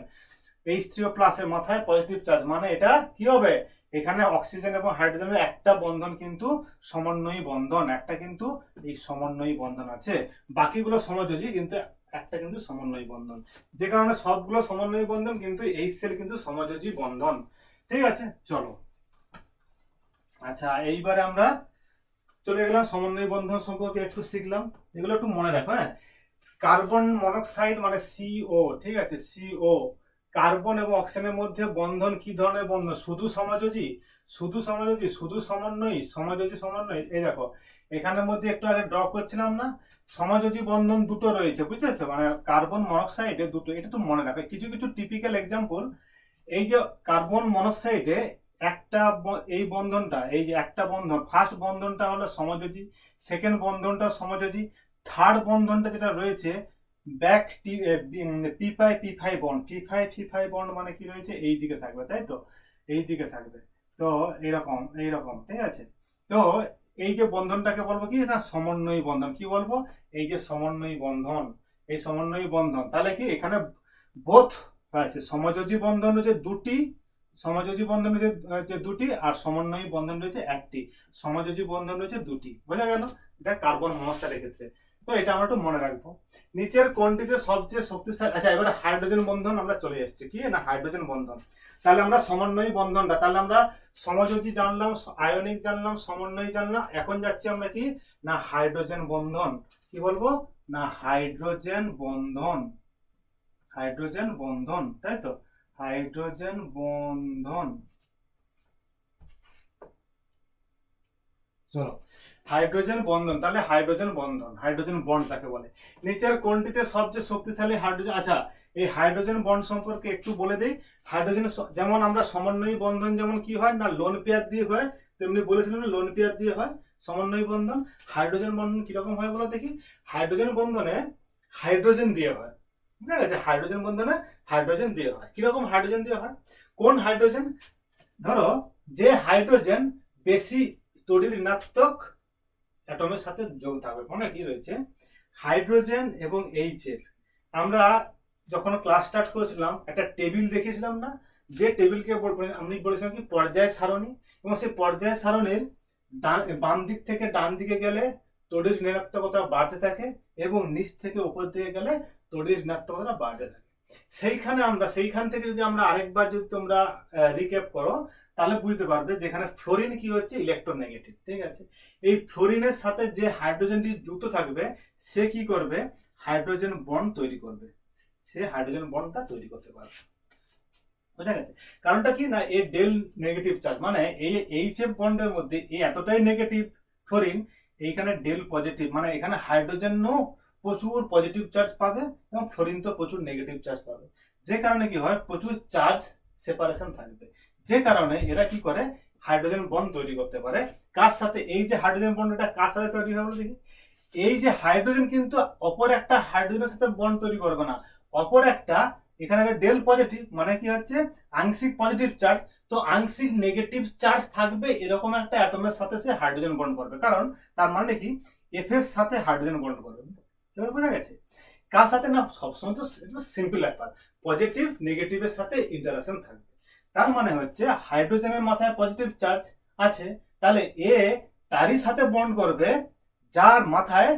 H3O প্লাস এর মাথায় পজিটিভ চার্জ, মানে এটা কি হবে, এখানে অক্সিজেন এবং হাইড্রোজেনের একটা বন্ধন কিন্তু সমন্বয়ী বন্ধন, একটা কিন্তু এই সমন্বয়ী বন্ধন আছে, বাকিগুলো সমযোজী, কিন্তু একটা কিন্তু সমন্বয়ী বন্ধন। যে কারণে সবগুলো সমন্বয়ী বন্ধন, কিন্তু এই সেল কিন্তু সমযোজী বন্ধন। ঠিক আছে, চলো আচ্ছা এইবারে আমরা চলে গেলাম সমন্বয়ী বন্ধন সম্পর্কে একটু শিখলাম, এগুলো একটু মনে রাখো। হ্যাঁ, কার্বন মনোক্সাইড মানে CO, ঠিক আছে, CO কার্বন এবং অক্সিজেনের মধ্যে বন্ধন কি ধরনের বন্ধন? শুধু সমযোজী, শুধু সমযোজী, শুধু সমন্বয়ী, সমযোজী সমন্বয়ী। এই দেখো এখানের মধ্যে একটু আগে ড্র করছিলাম না, সমযোজী বন্ধন দুটো রয়েছে, বুঝতে পারছো, মানে কার্বন মনোক্সাইডে দুটো, এটা তো মনে রাখো। কিছু কিছু টিপিক্যাল এক্সাম্পল, এই যে কার্বন মনোক্সাইডে একটা এই বন্ধনটা, এই যে একটা বন্ধন, ফার্স্ট বন্ধনটা হলো সমযোজী, সেকেন্ড বন্ধনটা সমযোজী, থার্ড বন্ধনটা যেটা রয়েছে ব্যাক P5 বন্ড মানে কি রয়েছে, এই দিকে থাকবে, তাই তো, এই দিকে থাকবে। তো এরকম এইরকম, ঠিক আছে। তো এই যে বন্ধনটাকে বলবো কি না সমন্বয়ী বন্ধন, কি বলবো, এই যে সমন্বয়ী বন্ধন, এই সমন্বয়ী বন্ধন। তাহলে কি এখানে বোথ আছে, সমযোজী বন্ধন রয়েছে দুটি, সমযোজী বন্ধন রয়েছে দুটি, আর সমন্বয়ী বন্ধন রয়েছে একটি, সমযোজী বন্ধন রয়েছে দুটি। বোঝা গেল, এটা কার্বন মনোক্সাইডের ক্ষেত্রে। তো এটা আমরা একটু মনে রাখবো। নিচের কোনটিতে সবচেয়ে শক্তিশালী, আচ্ছা এবার হাইড্রোজেন বন্ধন আমরা চলে এসেছি, কি না হাইড্রোজেন বন্ধন। তাহলে আমরা সমন্বয়ী বন্ধনটা, তাহলে আমরা সমযোজী জানলাম, আয়নিক জানলাম, সমন্বয়ী জানলাম, এখন যাচ্ছি আমরা কি না হাইড্রোজেন বন্ধন। কি বলবো না হাইড্রোজেন বন্ধন, হাইড্রোজেন বন্ধন, তাই তো, হাইড্রোজেন বন্ধন। চলো হাইড্রোজেন বন্ধন, তাহলে হাইড্রোজেন বন্ধন, হাইড্রোজেন বন্ড তাকে বলে। নিচের কোনটিতে সবচেয়ে শক্তিশালী হাইড্রোজেন, আচ্ছা এই হাইড্রোজেন বন্ড সম্পর্কে একটু বলে দেই। হাইড্রোজেন যেমন আমরা সমন্বয়ী বন্ধন যেমন কি হয় না লোন পেয়ার দিয়ে হয়, তেমনি বলেছিলাম না লোন পেয়ার দিয়ে হয় সমন্বয়ী বন্ধন। হাইড্রোজেন বন্ধন কিরকম হয় বলো দেখি। হাইড্রোজেন বন্ধনে হাইড্রোজেন দিয়ে হয়, ঠিক আছে, হাইড্রোজেন বন্ধনে হাইড্রোজেন দিয়ে হয়। কিরকম হাইড্রোজেন দিয়ে হয়, কোন হাইড্রোজেন, ধরো যে হাইড্রোজেন বেশি তড়িৎ ঋণাত্মক অ্যাটমের সাথে যোগ থাকবে, মানে কি রয়েছে হাইড্রোজেন এবং এইচের। আমরা যখন ক্লাস স্টার্ট করেছিলাম একটা টেবিল দেখেছিলাম না, যে টেবিলকে আমি বলেছিলাম কি পর্যায় সারণী, এবং সেই পর্যায় সারণীর বাম দিক থেকে ডান দিকে গেলে তড়িৎ ঋণাত্মকতা বাড়তে থাকে, এবং নিচ থেকে উপর দিকে গেলে তড়িৎ ঋণাত্মকতা বাড়তে থাকে। সেইখান থেকে যদি আমরা আরেকবার যদি তোমরা রিক্যাপ করো, তাহলে বুঝতে পারবে যেখানে ফ্লোরিন কি হচ্ছে ইলেকট্রোনেগেটিভ, ঠিক আছে। এই ফ্লোরিনের সাথে যে হাইড্রোজেনটি যুক্ত থাকবে সে কি করবে, হাইড্রোজেন বন্ড তৈরি করবে, সে হাইড্রোজেন বন্ডটা তৈরি করতে পারবে, বুঝা গেছে। কারণটা কি না এই ডেল নেগেটিভ চার্জ, মানে এই এইচএফ বন্ডের মধ্যে এই এতটাই নেগেটিভ ফ্লোরিন, এইখানে ডেল পজিটিভ, মানে এখানে হাইড্রোজেনও প্রচুর পজিটিভ চার্জ পাবে এবং ফ্লোরিন তো প্রচুর নেগেটিভ চার্জ পাবে। যে কারণে কি হয় প্রচুর চার্জ সেপারেশন থাকবে, যে কারণে এরা কি করে হাইড্রোজেন বন্ড তৈরি করতে পারে। কার সাথে, এই যে হাইড্রোজেন বন্ডটা কার সাথে তৈরি হবে দেখি। এই যে হাইড্রোজেন কিন্তু অপর একটা হাইড্রোজেনের সাথে বন্ড তৈরি করবে না, অপর একটা, এখানে ডেল পজিটিভ মানে কি হচ্ছে আংশিক পজিটিভ চার্জ, তো আংশিক নেগেটিভ চার্জ থাকবে এরকম একটা অ্যাটমের সাথে সে হাইড্রোজেন বন্ড করবে, কারণ তার মানে কি এফ এর সাথে হাইড্রোজেন বন্ড করবে। এবার বোঝা গেছে কার সাথে না, সবসময় তো এটা সিম্পল ব্যাপার, পজিটিভ নেগেটিভের সাথে ইন্টারাকশন থাকবে। তার মানে হচ্ছে হাইড্রোজেনের মাথায় পজিটিভ চার্জ আছে, তাহলে এ তারই সাথে বন্ড করবে যার মাথায়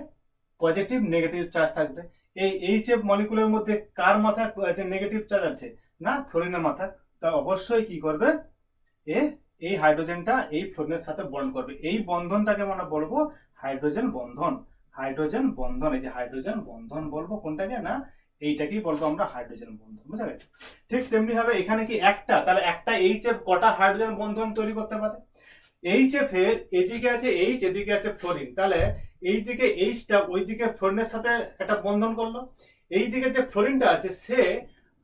পজিটিভ নেগেটিভ চার্জ থাকবে। এই এইচএফ মলিকুলের মধ্যে কার মাথায় নেগেটিভ চার্জ আছে? না, ফ্লোরিনের মাথায়। তা অবশ্যই কি করবে, এ এই হাইড্রোজেনটা এই ফ্লোরিনের সাথে বন্ড করবে। এই বন্ধনটাকে আমরা বলবো হাইড্রোজেন বন্ধন। হাইড্রোজেন বন্ধন, এই যে হাইড্রোজেন বন্ধন বলবো কোনটাকে? না, এইটাকেই বলবো আমরা হাইড্রোজেন বন্ধন। বুঝা গেছে? ঠিক তেমনি ভাবে এখানে কি একটা, তাহলে একটা এইচএফ কটা হাইড্রোজেন বন্ধন তৈরি করতে পারে? এইচএফ এর এদিকে আছে এইচ, এদিকে আছে ফ্লোরিন, তাহলে এইদিকে এইচটা ওইদিকে ফ্লোরিনের সাথে একটা বন্ধন করলো। এইদিকে যে ফ্লোরিনটা আছে সে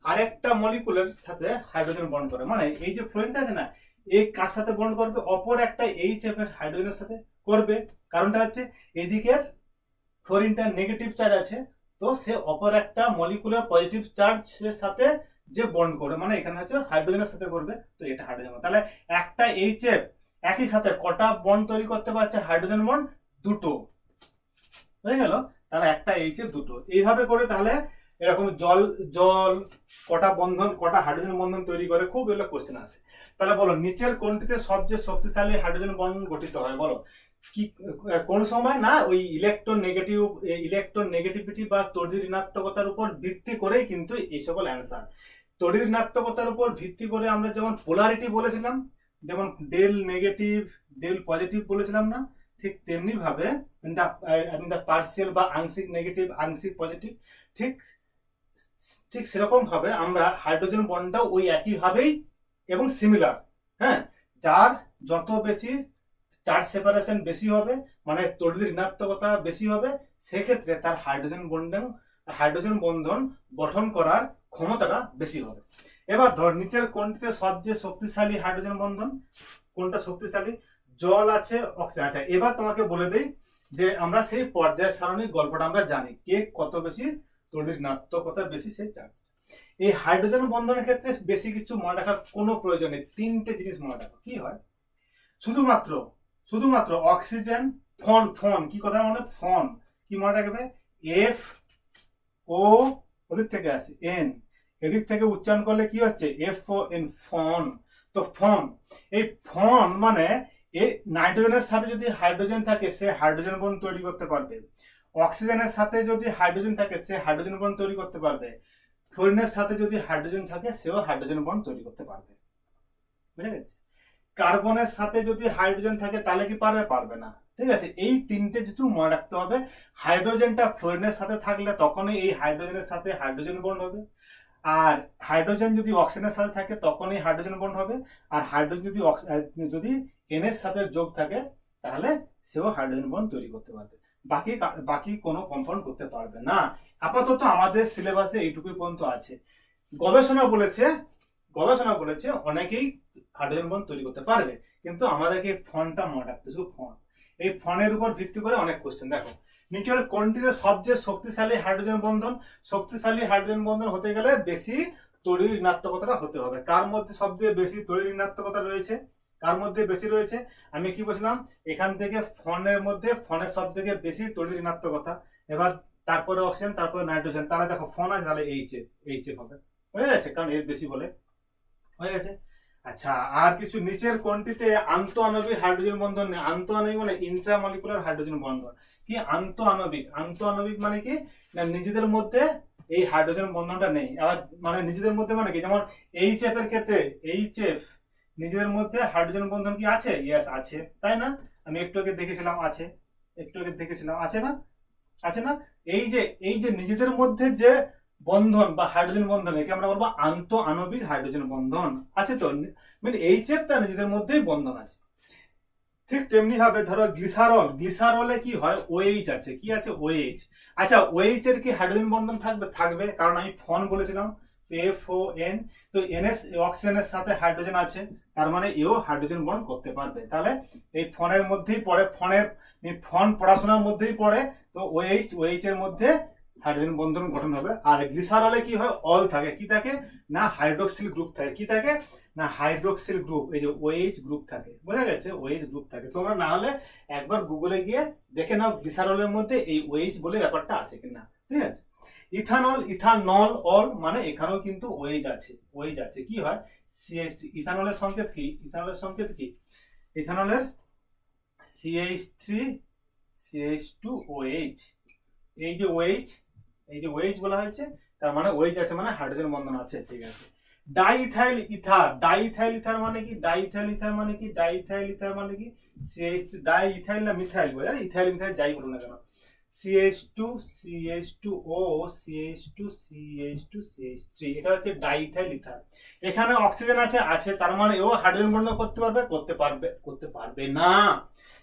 আরেকটা মলিকুলের সাথে হাইড্রোজেন বন্ড করে, মানে এই যে ফ্লোরিনটা আছে না, এই কার সাথে বন্ড করবে? অপর একটা এইচএফ এর হাইড্রোজেনের সাথে করবে। কারণটা হচ্ছে এদিকের ফ্লোরিনটা নেগেটিভ চার্জ আছে, তো সে অপর একটা মলিকুলার পজিটিভ চার্জের সাথে যে বন্ড করবে, মানে এখানে হচ্ছে হাইড্রোজেনের সাথে করবে, তো এটা হাইড্রোজেন। তাহলে একটা এইচএফ একই সাথে কটা বন্ড তৈরি করতে পারছে? হাইড্রোজেন বন্ড দুটো। হয়ে গেল? তাহলে একটা এইচএফ দুটো, এইভাবে করে তাহলে এরকম জল জল কটা বন্ধন, কটা হাইড্রোজেন বন্ধন তৈরি করে, খুব এগুলো কোশ্চেন আসে। তাহলে বলো নিচের কোনটিতে সবচেয়ে শক্তিশালী হাইড্রোজেন বন্ধন গঠিত হয়? বলো কি কোন সময়? না, ওই ইলেকট্রন নেগেটিভিটি বা তড়িৎ ঋণাত্মকতার উপর ভিত্তি করেই কিন্তু এই সকল অ্যান্সার। তড়িৎ ঋণাত্মকতার উপর ভিত্তি করে আমরা যেমন পোলারিটি বলেছিলাম, যেমন ডেল নেগেটিভ ডেল পজিটিভ বলেছিলাম না, ঠিক তেমনি ভাবে পার্সিয়াল বা আংশিক নেগেটিভ আংশিক পজিটিভ, ঠিক ঠিক সেরকম ভাবে আমরা হাইড্রোজেন বন্ডটাও ওই একই ভাবেই এবং সিমিলার। হ্যাঁ, যার যত বেশি চার্জ সেপারেশন বেশি হবে, মানে তড়িৎ ঋণাত্মকতা বেশি হবে, সেক্ষেত্রে তার হাইড্রোজেন বন্ধন গঠন করার ক্ষমতাটা বেশি হবে। এবার ধর নিচের কোনটিতে সবচেয়ে শক্তিশালী হাইড্রোজেন বন্ধন? কোনটা শক্তিশালী? জল আছে, অক্সিজেন। আচ্ছা, এবার তোমাকে বলে দেই যে আমরা সেই পর্যায় সারণীর গল্পটা আমরা জানি, কে কত বেশি তড়িৎ ঋণাত্মকতা বেশি সেই চার্জ। এই হাইড্রোজেন বন্ধনের ক্ষেত্রে বেশি কিছু মনে রাখার কোনো প্রয়োজন নেই, তিনটে জিনিস মনে রাখো। কি হয়? শুধুমাত্র অক্সিজেন ফন কি কথা, মানে ফন কি মনে রাখবে? এফ ও ওদিক থেকে আসে এন, এদিক থেকে উচ্চারণ করলে কি হচ্ছে? এফ ও এন, ফন। তো ফন, এই ফন মানে এই নাইট্রোজেনের সাথে যদি হাইড্রোজেন থাকে সে হাইড্রোজেন বন্ড তৈরি করতে পারবে, অক্সিজেনের সাথে যদি হাইড্রোজেন থাকে সে হাইড্রোজেন বন্ড তৈরি করতে পারবে, ফ্লোরিনের সাথে যদি হাইড্রোজেন থাকে সেও হাইড্রোজেন বন্ড তৈরি করতে পারবে। বুঝে গেছে? কার্বনের সাথে যদি হাইড্রোজেন থাকে তাহলে কি পারবে? পারবে না। ঠিক আছে, এই তিনটে যেহেতু মনে রাখতে হবে। হাইড্রোজেনটা ফ্লোরিনের সাথে থাকলে তখনই এই হাইড্রোজেনের সাথে হাইড্রোজেন বন্ড হবে, আর হাইড্রোজেন যদি অক্সিজেনের সাথে থাকে তখনই হাইড্রোজেন বন্ড হবে, আর হাইড্রোজেন যদি এন এর সাথে যোগ থাকে তাহলে সেও হাইড্রোজেন বন্ড তৈরি করতে পারবে। বাকি কোনো কম্পাউন্ড করতে পারবে না। আপাতত আমাদের সিলেবাসে এইটুকুই পর্যন্ত আছে। গবেষণা বলেছে অনেকেই হাইড্রোজেন বন্ড তৈরি করতে পারবে, কিন্তু আমাদেরকে ফন্টটা মনে রাখতে, শুধু ফন। এই ফনের উপর ভিত্তি করে অনেক কোশ্চেন। দেখো নিচের কোনটিতে সবচেয়ে শক্তিশালী হাইড্রোজেন বন্ধন? শক্তিশালী হাইড্রোজেন বন্ধন হতে গেলে বেশি তড়িৎ ঋণাত্মকতা হতে হবে। কার মধ্যে সবচেয়ে বেশি তড়িৎ ঋণাত্মকতা রয়েছে? কার মধ্যে বেশি রয়েছে? আমি কি বলছিলাম, এখান থেকে ফনের মধ্যে ফনের সব থেকে বেশি তড়িৎ ঋণাত্মকতা, এবার তারপরে অক্সিজেন, তারপরে নাইট্রোজেন। তাহলে দেখো ফন আছে, তাহলে এইচএফ হবে। হয়ে গেছে, কারণ এর বেশি বলে। হয়ে গেছে। আচ্ছা, আর কিছু নিচের কোনটিতে আন্তঃআণবিক হাইড্রোজেন বন্ধন নেই? আন্তঃআণবিক মানে ইন্ট্রামলিকুলার হাইড্রোজেন বন্ধন। কি আন্তঃআণবিক মানে কি? না, নিজেদের মধ্যে এই হাইড্রোজেন বন্ধনটা নেই। আবার মানে নিজেদের মধ্যে মানে কি, যেমন এইচএফ এর ক্ষেত্রে এইচএফ নিজেদের মধ্যে হাইড্রোজেন বন্ধন কি আছে? ইয়েস আছে, তাই না? আমি একটু আগে দেখেছিলাম আছে, আছে না? আছে না? এই যে নিজেদের মধ্যে যে বন্ধন বা হাইড্রোজেন বন্ধন, একে আমরা বলবো আন্তঃআণবিক হাইড্রোজেন বন্ধন আছে। তো মানে এইচএফটা নিজেদের মধ্যেই বন্ধন আছে। ঠিক তেমনি ভাবে ধরো গ্লিসারলে কি হয়? ওএইচ আছে। কি আছে? ওএইচ। আচ্ছা, ওএইচ এর কি হাইড্রোজেন বন্ধন থাকবে, কারণ আমি ফন বলেছিলাম, FON। তো NS অক্সিজেনের সাথে হাইড্রোজেন আছে, তার মানে এও হাইড্রোজেন বন্ড করতে পারবে। তাহলে এই ফনের মধ্যেই পড়ে, ফন পড়াশোনার মধ্যেই পড়ে। তো ওএইচ এর মধ্যে হাইড্রোজেন বন্ধন গঠন হবে। আর গ্লিসারলে কি হয়? অল থাকে। কি থাকে? না, হাইড্রোক্সিল গ্রুপ থাকে। কি থাকে? না, হাইড্রোক্সিল গ্রুপ। এই যে OH গ্রুপ থাকে, বোঝা গেছে? OH গ্রুপ থাকে। তোমরা না হলে একবার গুগলে গিয়ে দেখে নাও গ্লিসারলের মধ্যে এই OH বলে ব্যাপারটা আছে কিনা। ঠিক আছে। ইথানল অল মানে এখানেও কিন্তু OH আছে। কি হয়? CH3। ইথানলের সংকেত কি? ইথানলের CH3CH2OH, এই যে OH, এই যে OH বলা হয়েছে, তার মানে OH আছে মানে হাইড্রোজেন বন্ধন আছে, ঠিক আছে। ডাইইথাইল ইথার, ডাইইথাইল ইথার মানে কি, ডাইইথাইল ইথার মানে কি, ডাইইথাইল ইথার মানে কি, CH ডাইইথাইল না মিথাইল বলে, ইথাইল মিথাইল যাই বলুন না কেন, CH2CH2O CH2CH2CH3, এটা হচ্ছে ডাইইথাইল ইথার। এখানে অক্সিজেন আছে, আছে তার মানে ও হাইড্রোজেন বন্ধন করতে পারবে, করতে পারবে না,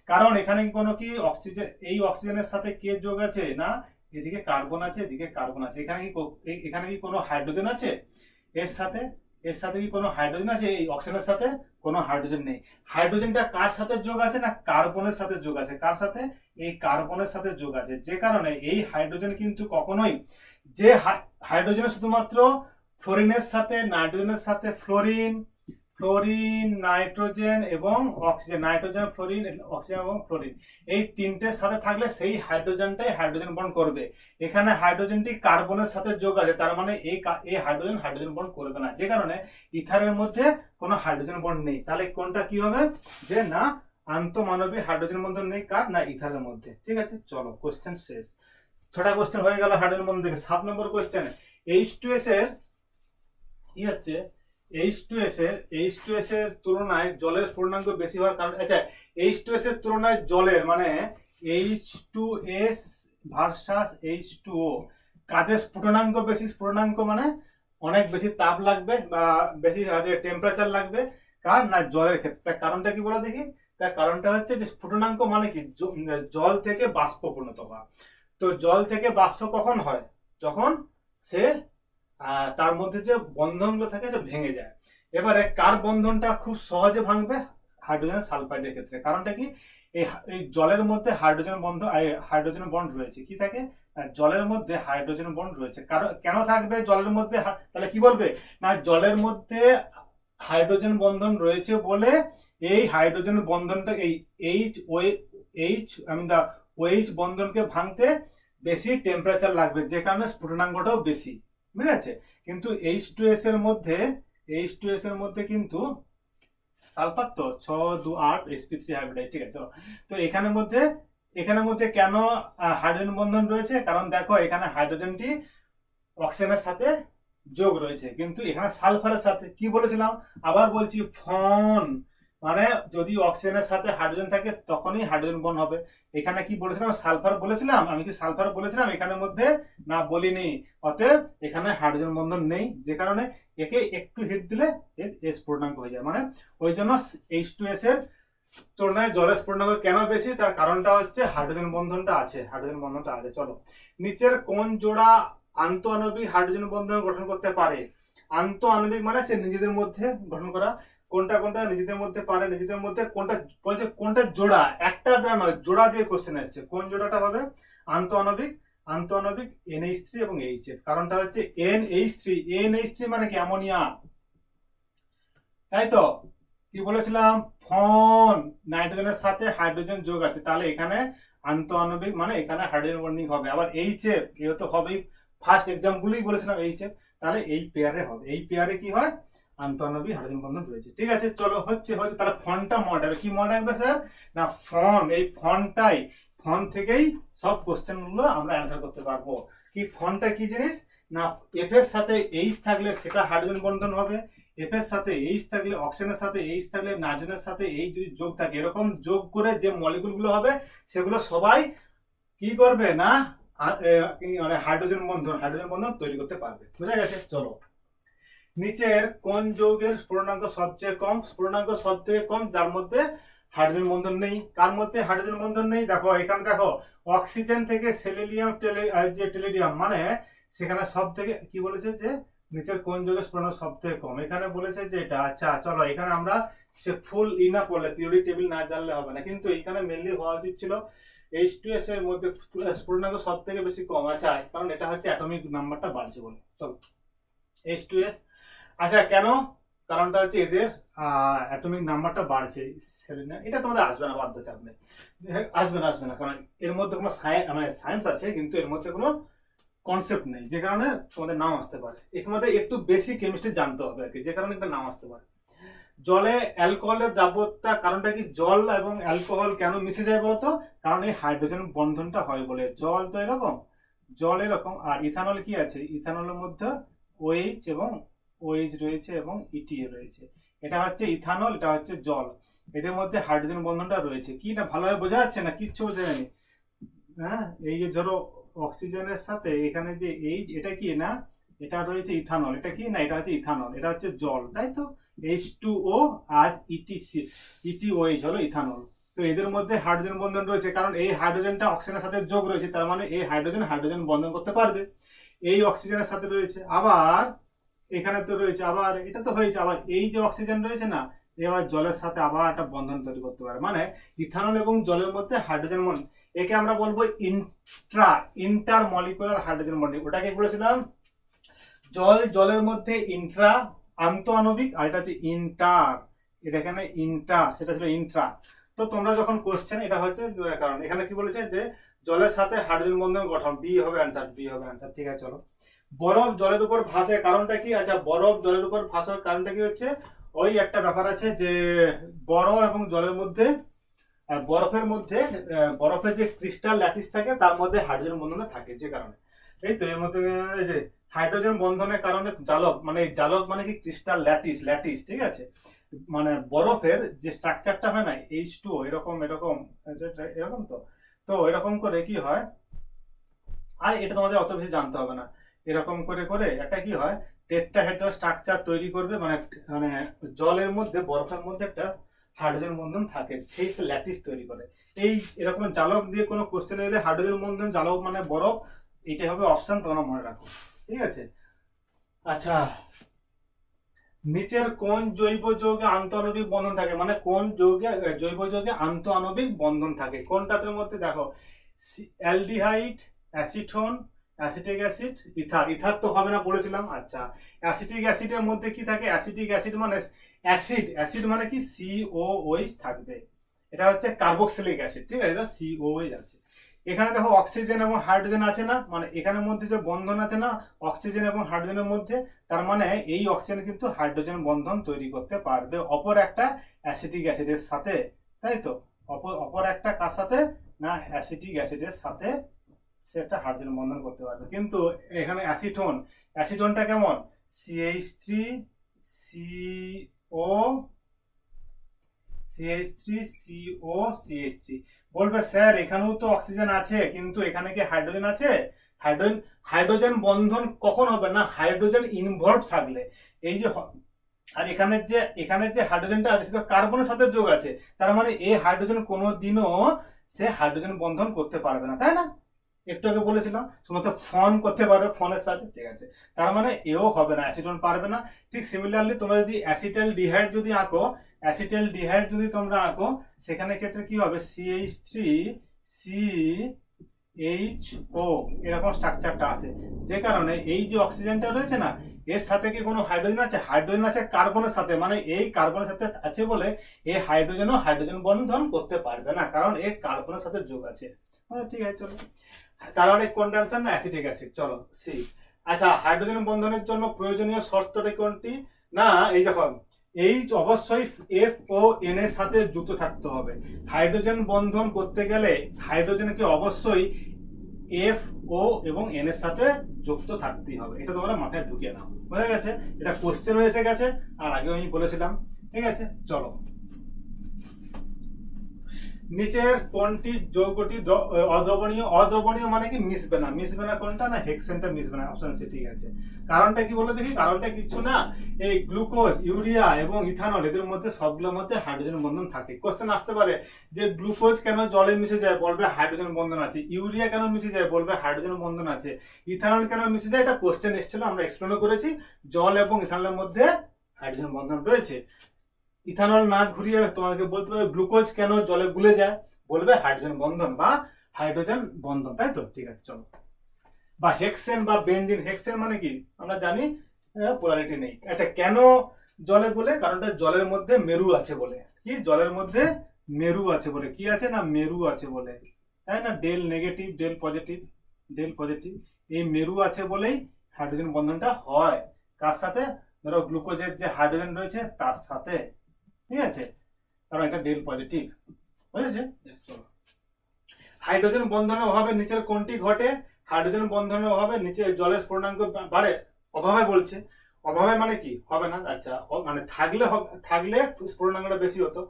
কারণ এখানে কোনো কি অক্সিজেন, এই অক্সিজেনের সাথে কে যোগ আছে না, এদিকে কার্বন আছে, এদিকে কার্বন আছে, এখানে কি কোনো হাইড্রোজেন আছে এর সাথে কি কোনো হাইড্রোজেন আছে? এই অক্সিজেনের সাথে কোনো হাইড্রোজেন নেই। হাইড্রোজেনটা কার সাথে যোগ আছে না, কার্বনের সাথে যোগ আছে। কার সাথে? এই কার্বনের সাথে যোগ আছে, যে কারণে এই হাইড্রোজেন কিন্তু কখনোই, যে হাইড্রোজেন শুধুমাত্র ফ্লোরিনের সাথে, নাইট্রোজেনের সাথে, ফ্লোরিন নাইট্রোজেন এবং অক্সিজেন, নাইট্রোজেন ফ্লোরিন অক্সিজেন এবং ফ্লোরিন, এই তিনটের সাথে থাকলে সেই হাইড্রোজেনটাই হাইড্রোজেন বন্ড করবে। এখানে হাইড্রোজেনটি কার্বনের সাথে যোগ আছে, তার মানে এই হাইড্রোজেন বন্ড করবে না, যে কারণে ইথারের মধ্যে কোনো হাইড্রোজেন বন্ড নেই। তাহলে কোনটা কি হবে, যে না আন্তঃমানবিক হাইড্রোজেন বন্ধন নেই কার না ইথারের মধ্যে। ঠিক আছে, চলো কোশ্চেন শেষ। 6টা কোশ্চেন হয়ে গেল হাইড্রোজেন বন্ধন থেকে। 7 নম্বর কোশ্চেন, H2S এর কি হচ্ছে, H2S এর তুলনায় জলের স্ফুটনাঙ্ক বেশি হওয়ার কারণ, আচ্ছা H2S এর তুলনায় জলের মানে H2S ভার্সাস H2O কাদের স্ফুটনাঙ্ক বেশি? স্ফুটনাঙ্ক মানে অনেক বেশি তাপ লাগবে বা বেশি টেম্পারেচার লাগবে কার না জলের ক্ষেত্রে। তার কারণটা কি বলে দেখি, তার কারণটা হচ্ছে যে স্ফুটনাঙ্ক মানে কি, জল থেকে বাষ্প পরিণত হওয়া। তো জল থেকে বাষ্প কখন হয়? যখন সে তার মধ্যে যে বন্ধনগুলো থাকে এটা ভেঙে যায়। এবারে কার বন্ধনটা খুব সহজে ভাঙবে? হাইড্রোজেন সালফাইডের ক্ষেত্রে। কারণটা কি, এই জলের মধ্যে হাইড্রোজেন বন্ড রয়েছে, কি থাকে জলের মধ্যে হাইড্রোজেন বন্ড রয়েছে। কারণ কেন থাকবে জলের মধ্যে, তাহলে কি বলবে না জলের মধ্যে হাইড্রোজেন বন্ধন রয়েছে বলে এই হাইড্রোজেন বন্ধনটা এই OH বন্ধনকে ভাঙতে বেশি টেম্পারেচার লাগবে, যে কারণে স্ফুটনাঙ্কটাও বেশি। বুঝে আছে? কিন্তু H2S এর মধ্যে কিন্তু সালফার তো 6, 2, 8 sp3 হাইব্রিডাইজ। ঠিক আছে, চলো তো এখানের মধ্যে কেন হাইড্রোজেন বন্ধন রয়েছে? কারণ দেখো এখানে হাইড্রোজেনটি অক্সিজেনের সাথে যোগ রয়েছে, কিন্তু এখানে সালফারের সাথে কি বলেছিলাম, আবার বলছি ফন, মানে যদি অক্সিজেনের সাথে হাইড্রোজেন থাকে তখনই হাইড্রোজেন বন্ড হবে। এখানে কি বলেছিলাম, সালফার বলেছিলাম, আমি কি সালফার বলেছিলাম এখানের মধ্যে না বলিনি। অতএব এখানে হাইড্রোজেন বন্ধন নেই, যে কারণে একে একটু হিট দিলে এর স্ফুটনাঙ্ক হয়ে যায়। মানে ওই জন্য H2S এর তুলনায় জলের স্ফুটনাঙ্ক কেন বেশি, তার কারণটা হচ্ছে হাইড্রোজেন বন্ধনটা আছে। চলো, নিচের কোন জোড়া আন্তঃআণবিক হাইড্রোজেন বন্ধন গঠন করতে পারে? আন্তঃআণবিক মানে সে নিজেদের মধ্যে গঠন করা। কোনটা নিজেদের মধ্যে পারে, নিজেদের মধ্যে কোনটা বলছে, কোনটা জোড়া, একটা দ্বারা নয়, জোড়া দিয়ে কোশ্চেন আসছে। কোন জোড়াটা হবে আন্তঃআণবিক NH3 এবং HF। কারণটা হচ্ছে NH3 মানে কি অ্যামোনিয়া, তাই তো কি বলেছিলাম, ফন নাইট্রোজেনের সাথে হাইড্রোজেন যোগ আছে, তাহলে এখানে আন্তঃআণবিক মানে এখানে হাইড্রোজেন বন্ডিং হবে। আবার HF এ তো হবেই, ফার্স্ট এক্সাম্পলই বলেছিলাম HF, তাহলে এই পেয়ারে হবে। এই পেয়ারে কি হয়, আন্তঃআণবিক হাইড্রোজেন বন্ধন রয়েছে। ঠিক আছে, চলো হচ্ছে তাহলে ফনটা মনে রাখবে। কি মনে রাখবে স্যার না ফন, এই ফন থেকেই সব কোশ্চেন গুলো আমরা অ্যান্সার করতে পারবো। কি ফনটা কি জিনিস না, এফ এর সাথে H থাকলে সেটা হাইড্রোজেন বন্ধন হবে, এফ এর সাথে H থাকলে, অক্সিজেনের সাথে H থাকলে, নাইট্রোজেনের সাথে H যদি যোগ থাকে, এরকম যোগ করে যে মলিকুল গুলো হবে সেগুলো সবাই কি করবে না মানে হাইড্রোজেন বন্ধন তৈরি করতে পারবে। বুঝা গেছে? চলো, নিচের কোন যৌগের স্ফুটনাঙ্ক সবচেয়ে কম? স্ফুটনাঙ্ক সবথেকে কম যার মধ্যে হাইড্রোজেন বন্ধন নেই। কার মধ্যে হাইড্রোজেন বন্ধন নেই? দেখো এখানে দেখো, অক্সিজেন থেকে সেলেনিয়াম টেলিডিয়াম, মানে সেখানে সব থেকে কি বলেছে যে নিচের কোন যৌগের স্ফুটনাঙ্ক সবথেকে কম, এখানে বলেছে যে এটা। আচ্ছা চলো, এখানে আমরা সে ফুল না পড়লে, পিরিয়ডিক টেবিল না জানলে হবে না, কিন্তু এখানে মেনলি হওয়া উচিত ছিল H2S এর মধ্যে স্ফুটনাঙ্ক সব থেকে বেশি কম। আচ্ছা, কারণ এটা হচ্ছে অ্যাটমিক নাম্বারটা বাড়ছে বলে। চলো, H2S, আচ্ছা কেন, কারণটা হচ্ছে এদের অ্যাটমিক নাম্বারটা বাড়ছে। এটা তোমাদের আসবে না, বাধ্য চাপ নেই, আসবে না, কারণ এর মধ্যে কোনো সায়েন্স আছে কিন্তু এর মধ্যে কোনো কনসেপ্ট নেই, যে কারণে তোমাদের নাম আসতে পারে। এর মধ্যে একটু বেশি কেমিস্ট্রি জানতে হবে আর কি, যে কারণে একটা নাম আসতে পারে। জলে অ্যালকোহলের দ্রাব্যতা কারণটা কি, জল এবং অ্যালকোহল কেন মিশে যায় বলতো? কারণ এই হাইড্রোজেন বন্ধনটা হয় বলে। জল তো এরকম, জল এরকম, আর ইথানল কি আছে, ইথানলের মধ্যে ওএইচ এবং ওএইচ রয়েছে এবং ইটি রয়েছে। এটা হচ্ছে ইথানল, এটা হচ্ছে জল, এদের মধ্যে হাইড্রোজেন বন্ধনটা রয়েছে। কি না ভালোভাবে বোঝা যাচ্ছে না? কিচ্ছু বোঝা যায়নি? হ্যাঁ, এই যে ধরো অক্সিজেনের সাথে এখানে যে এইচ, এটা কি না, এটা রয়েছে ইথানল, এটা কি না, এটা হচ্ছে ইথানল, এটা হচ্ছে জল, তাই তো। H2O আর ইটিসি, ইটিওএইচ হলো ইথানল। তো এদের মধ্যে হাইড্রোজেন বন্ধন রয়েছে, কারণ এই হাইড্রোজেনটা অক্সিজেনের সাথে যোগ রয়েছে, তার মানে এই হাইড্রোজেন হাইড্রোজেন বন্ধন করতে পারবে। এই অক্সিজেনের সাথে রয়েছে, আবার এখানে তো রয়েছে, আবার এটা তো হয়েছে, আবার এই যে অক্সিজেন রয়েছে না, এবার জলের সাথে আবার একটা বন্ধন তৈরি করতে পারে, মানে ইথানল এবং জলের মধ্যে হাইড্রোজেন বন্ধন, একে আমরা বলবো ইন্টার মলিকুলার হাইড্রোজেন বন্ডিং। ওটাকে বলেছিলাম জলের মধ্যে ইন্ট্রা, আন্তঃ আণবিক, আর এটা হচ্ছে ইন্টার, এটা এখানে ইন্টার, সেটা ছিল ইন্ট্রা। তো তোমরা যখন কোশ্চেন, এটা হচ্ছে কারণ এখানে কি বলেছে যে জলের সাথে হাইড্রোজেন বন্ধন গঠন, বি হবে অ্যান্সার, বি হবে অ্যান্সার। ঠিক আছে, চলো। বরফ জলের উপর ভাসে, কারণটা কি? আচ্ছা, বরফ জলের উপর ভাসার কারণটা কি হচ্ছে, ওই একটা ব্যাপার আছে যে বরফ এবং জলের মধ্যে, বরফের মধ্যে, বরফের যে ক্রিস্টাল ল্যাটিস থাকে তার মধ্যে হাইড্রোজেন বন্ধন থাকে, যে কারণে। এই তো এর মধ্যে এই যে হাইড্রোজেন বন্ধনের কারণে জালক, মানে জালক মানে কি ক্রিস্টাল ল্যাটিস, ল্যাটিস, ঠিক আছে, মানে বরফের যে স্ট্রাকচারটা হয় না H2O, এরকম এরকম এরকম, তো তো এরকম করে কি হয়, আর এটা তোমাদের অত বেশি জানতে হবে না, এরকম করে করে একটা কি হয়, টেট্রাহেড্রাল স্ট্রাকচার তৈরি করবে, মানে মানে জলের মধ্যে, বরফের মধ্যে একটা হাইড্রোজেন বন্ধন থাকে, সেই ল্যাটিস তৈরি করে। এই এরকম জালক দিয়ে কোনো কোশ্চেন এলে হাইড্রোজেন বন্ধন, জালক মানে বরফ, এইটাই হবে অপশন, তোমরা মনে রাখো, ঠিক আছে। আচ্ছা, নিচের কোন জৈব যৌগে আন্তঃআণবিক বন্ধন থাকে, মানে কোন যৌগে, জৈব যৌগে আন্তঃআণবিক বন্ধন থাকে কোনটাদের মধ্যে? দেখো, aldehyde, acetone, acetic acid, ether. Ether তো হবে না বলেছিলাম। আচ্ছা, অ্যাসিটিক অ্যাসিডের মধ্যে কি থাকে? অ্যাসিটিক অ্যাসিড মানে অ্যাসিড, অ্যাসিড মানে কি COOH থাকবে, এটা হচ্ছে কার্বক্সিলিক অ্যাসিড, ঠিক আছে, এটা COOH আছে। এখানে দেখো অক্সিজেন এবং হাইড্রোজেন আছে না, মানে এখানের মধ্যে যে বন্ধন আছে না অক্সিজেন এবং হাইড্রোজেনের মধ্যে, তার মানে এই অক্সিজেন কিন্তু হাইড্রোজেন বন্ধন তৈরি করতে পারবে অপর একটা অ্যাসিটিক অ্যাসিডের সাথে, তাই তো। অপর একটা কার সাথে না, অ্যাসিটিক অ্যাসিডের সাথে সে একটা হাইড্রোজেন বন্ধন করতে পারবে। কিন্তু এখানে অ্যাসিটোন, অ্যাসিটোনটা কেমন? CH3CO, CH3CO, বলবে স্যার এখানেও তো অক্সিজেন আছে, কিন্তু এখানে কি হাইড্রোজেন আছে? হাইড্রোজেন, হাইড্রোজেন বন্ধন কখন হবে না, হাইড্রোজেন ইনভলভ থাকলে। এই যে আর এখানে যে হাইড্রোজেনটা আছে সেটা কার্বনের সাথে যোগ আছে, তার মানে এই হাইড্রোজেন কোনোদিনও সে হাইড্রোজেন বন্ধন করতে পারবে না, তাই না? একটু আগে বলেছিলাম শুধুমাত্র ফোন করতে পারবে ফোনের সাথে, ঠিক আছে, তার মানে এও হবে না, অ্যাসিটোন পারবে না। ঠিক সিমিলারলি তোমরা যদি অ্যাসিটাইল ডিহাইড যদি আঁকো, অ্যাসিটাইল ডিহাইড যদি তোমরা আঁকো, সেখানে ক্ষেত্রে কি হবে, CH3CHO, এরকম স্ট্রাকচারটা আছে, যে কারণে এই যে অক্সিজেনটা রয়েছে না, এর সাথে কি কোনো হাইড্রোজেন আছে? হাইড্রোজেন আছে কার্বনের সাথে, মানে এই কার্বনের সাথে আছে বলে এই হাইড্রোজেনও হাইড্রোজেন বন্ধন করতে পারবে না, কারণ এই কার্বনের সাথে যোগ আছে। ঠিক আছে, চলো। কার্বনিক কন্ডেনসার না অ্যাসিটিক অ্যাসিড, চলো সি। আচ্ছা, হাইড্রোজেন বন্ধনের জন্য প্রয়োজনীয় শর্তটা কোনটি? না, এই দেখো, এইচ অবশ্যই FON এর সাথে যুক্ত থাকতে হবে। হাইড্রোজেন বন্ধন করতে গেলে হাইড্রোজেনকে অবশ্যই FO এবং N এর সাথে যুক্ত থাকতেই হবে, এটা তোমরা মাথায় ঢুকিয়ে নাও, বুঝা গেছে? এটা কোশ্চেন এসে গেছে, আর আগেও আমি বলেছিলাম, ঠিক আছে, চলো। নিচের কোনটি যৌগটি অদ্রবণীয়? অদ্রবণীয় মানে কি মিশবে না, মিশবে না কোনটা? না হেক্সেনটা মিশবে না, অপশন সি, ঠিক আছে। কারণটা কি বলে দেখি? কারণটা কিচ্ছু না, এই গ্লুকোজ, ইউরিয়া এবং ইথানল এদের মধ্যে সবগুলোর মধ্যে হাইড্রোজেন বন্ধন থাকে। কোশ্চেন আসতে পারে যে গ্লুকোজ কেন জলে মিশে যায়, বলবে হাইড্রোজেন বন্ধন আছে। ইউরিয়া কেন মিশে যায়, বলবে হাইড্রোজেন বন্ধন আছে। ইথানল কেন মিশে যায়, এটা কোশ্চেন এসেছিল, আমরা এক্সপ্লেনও করেছি, জল এবং ইথানলের মধ্যে হাইড্রোজেন বন্ধন রয়েছে। ইথানল না ঘুরিয়ে তোমাকে বলতে পারবে গ্লুকোজ কেন জলে গুলে যায়, বলবে হাইড্রোজেন বন্ধন বা হাইড্রোজেন বন্ধন, তাই তো, ঠিক আছে, চলো। বা হেক্সেন বা বেনজিন, হেক্সেন মানে কি আমরা জানি, পোলারিটি নেই। আচ্ছা, কেন জলে গুলে? কারণটা জলের মধ্যে মেরু আছে বলে। কি জলের মধ্যে মেরু আছে বলে? কি আছে না, মেরু আছে বলে, তাই না? Del negative, del positive, del positive, এই মেরু আছে বলেই হাইড্রোজেন বন্ধনটা হয়। কার সাথে? ধরো গ্লুকোজের যে হাইড্রোজেন রয়েছে তার সাথে, ঠিক আছে, কারণ এটা ডেল পজিটিভ, বুঝেছে? চলো, হাইড্রোজেন বন্ধনের অভাবে নিচের কোনটি ঘটে? হাইড্রোজেন বন্ধনের অভাবে নিচে জলের স্ফুটনাঙ্ক বাড়ে। অভাবে বলছে, অভাবে মানে কি হবে না, আচ্ছা মানে থাকলে স্ফুটনাঙ্কটা বেশি হতো।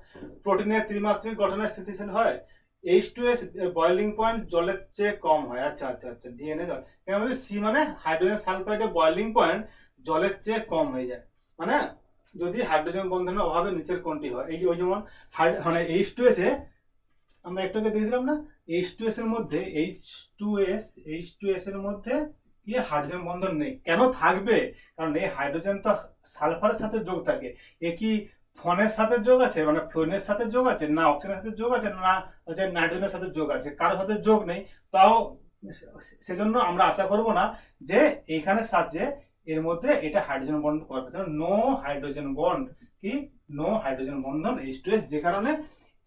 প্রোটিনের ত্রিমাত্রিক গঠনের স্থিতিশীল হয়। H2S বয়লিং পয়েন্ট জলের চেয়ে কম হয়। আচ্ছা আচ্ছা আচ্ছা, ডিএনএ জল, এর মধ্যে সি মানে হাইড্রোজেন সালফাইডের বয়লিং পয়েন্ট জলের চেয়ে কম হয়ে যায়, মানে যদি হাইড্রোজেন বন্ধনের অভাবে নিচের কোনটি হয়। এই যে ওই যেমন মানে H2S এ আমরা একটু আগে দেখেছিলাম না, H2S এর মধ্যে H2S এর মধ্যে কি হাইড্রোজেন বন্ধন নেই। কেন থাকবে? কারণ এই হাইড্রোজেন তো সালফারের সাথে যোগ থাকে। এ কি ফোনের সাথে যোগ আছে, মানে ফ্লোরিনের সাথে যোগ আছে, না অক্সিজেনের সাথে যোগ আছে, না হচ্ছে নাইট্রোজেনের সাথে যোগ আছে, কারোর সাথে যোগ নেই। তাও সেজন্য আমরা আশা করব না যে এইখানে সাথে এর মধ্যে এটা হাইড্রোজেন বন্ড করবে। নো হাইড্রোজেন বন্ড, কি নো হাইড্রোজেন বন্ধন H2S, যে কারণে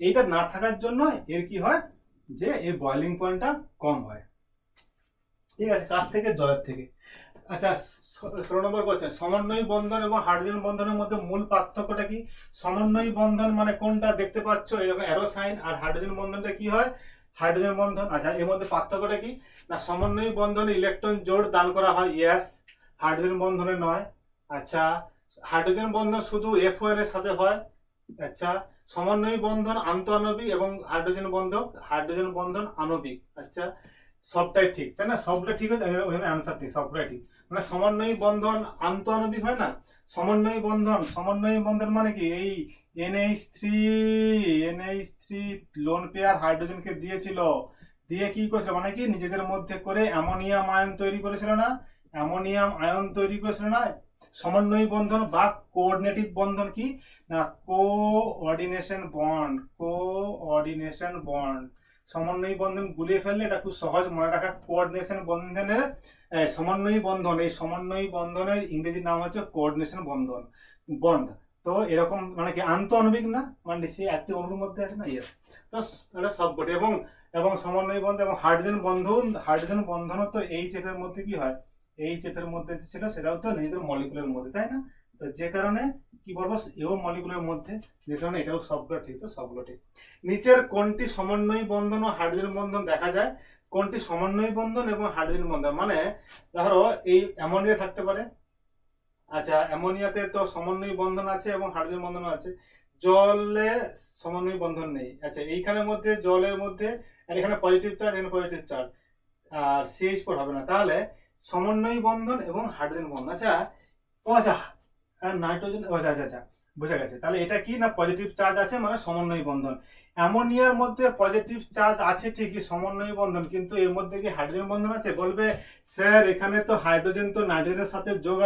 এইটা না থাকার জন্য এর কি হয়, যে এর বয়লিং পয়েন্টটা কম হয়। ঠিক আছে, কার থেকে? জলের থেকে। আচ্ছা, 16 নম্বর কোশ্চেন, সমন্বয়ী বন্ধন এবং হাইড্রোজেন বন্ধনের মধ্যে মূল পার্থক্যটা কি? সমন্বয়ী বন্ধন মানে কোনটা দেখতে পাচ্ছ এরকম অ্যারো সাইন, আর হাইড্রোজেন বন্ধনটা কি হয়? হাইড্রোজেন বন্ধন। আচ্ছা, এর মধ্যে পার্থক্যটা কি? না সমন্বয়ী বন্ধনে ইলেকট্রন জোড় দান করা হয়, ইয়েস, হাইড্রোজেন বন্ধনে নয়। আচ্ছা, হাইড্রোজেন বন্ধন শুধু FON এর সাথে হয়। আচ্ছা, সমন্বয়ী বন্ধন আন্তঃআণবিক এবং হাইড্রোজেন বন্ধন আণবিক। আচ্ছা, সবটাই ঠিক, তাই না? সবটা ঠিক আছে, ওখানে অ্যান্সার ঠিক, সবটাই ঠিক। মানে সমন্বয়ী বন্ধন আন্তঃআণবিক হয় না, সমন্বয়ী বন্ধন মানে কি? এই NH3 লোন পেয়ার হাইড্রোজেনকে দিয়েছিল, দিয়ে কি করেছিল, মানে কি নিজেদের মধ্যে করে অ্যামোনিয়াম আয়ন তৈরি করেছিল না, সমন্বয়ী বন্ধন বা কোঅর্ডিনেটিভ বন্ধন কি না, কোঅর্ডিনেশন বন্ড। সমন্বয়ী বন্ধন গুলিয়ে ফেললে এটা খুব সহজ মনে রাখা। কোঅর্ডিনেশন বন্ধনের সমন্বয়ী বন্ধন, এই সমন্বয়ী বন্ধনের ইংরেজি নাম হচ্ছে কোঅর্ডিনেশন বন্ড। তো এরকম মানে কি আন্তঃআণবিক না, মানে সে একটি অণুর মধ্যে আছে না, ইয়েস। তো এটা সবকটি এবং সমন্বয়ী বন্ধন এবং হাইড্রোজেন বন্ধন তো HF এর মধ্যে কি হয়, HF এর মধ্যে ছিল সেটাও তো নিজেদের মলিকুলের মধ্যে, তাই না? তো যে কারণে কি বলবো, এও মলিকুলের মধ্যে, যে কারণে এটাও সবগুলো ঠিক। তো সবগুলো ঠিক। নিচের কোনটি সমন্বয়ী বন্ধন ও হাইড্রোজেন বন্ধন দেখা যায়? কোনটি সমন্বয়ী বন্ধন এবং হাইড্রোজেন বন্ধন? মানে ধরো এই অ্যামোনিয়া থাকতে পারে। আচ্ছা, অ্যামোনিয়াতে তো সমন্বয়ী বন্ধন আছে এবং হাইড্রোজেন বন্ধন আছে। জলে সমন্বয়ী বন্ধন নেই। আচ্ছা, এইখানের মধ্যে জলের মধ্যে, আর এখানে পজিটিভ চার্জ, এখানে পজিটিভ চার্জ, আর CH4 হবে না, তাহলে সমন্বয়ী বন্ধন এবং হাইড্রোজেন বন্ধন। আচ্ছা, ও আচ্ছা, নাইট্রোজেন, আচ্ছা আচ্ছা আচ্ছা, বোঝা গেছে। তাহলে এটা কি না পজিটিভ চার্জ আছে মানে সমন্বয়ী বন্ধন। অ্যামোনিয়ার মধ্যে পজিটিভ চার্জ আছে ঠিকই, সমন্বয়ী বন্ধন, কিন্তু এর মধ্যে কি হাইড্রোজেন বন্ধন আছে? বলবে স্যার এখানে তো হাইড্রোজেন তো নাইট্রোজেনের সাথে যোগ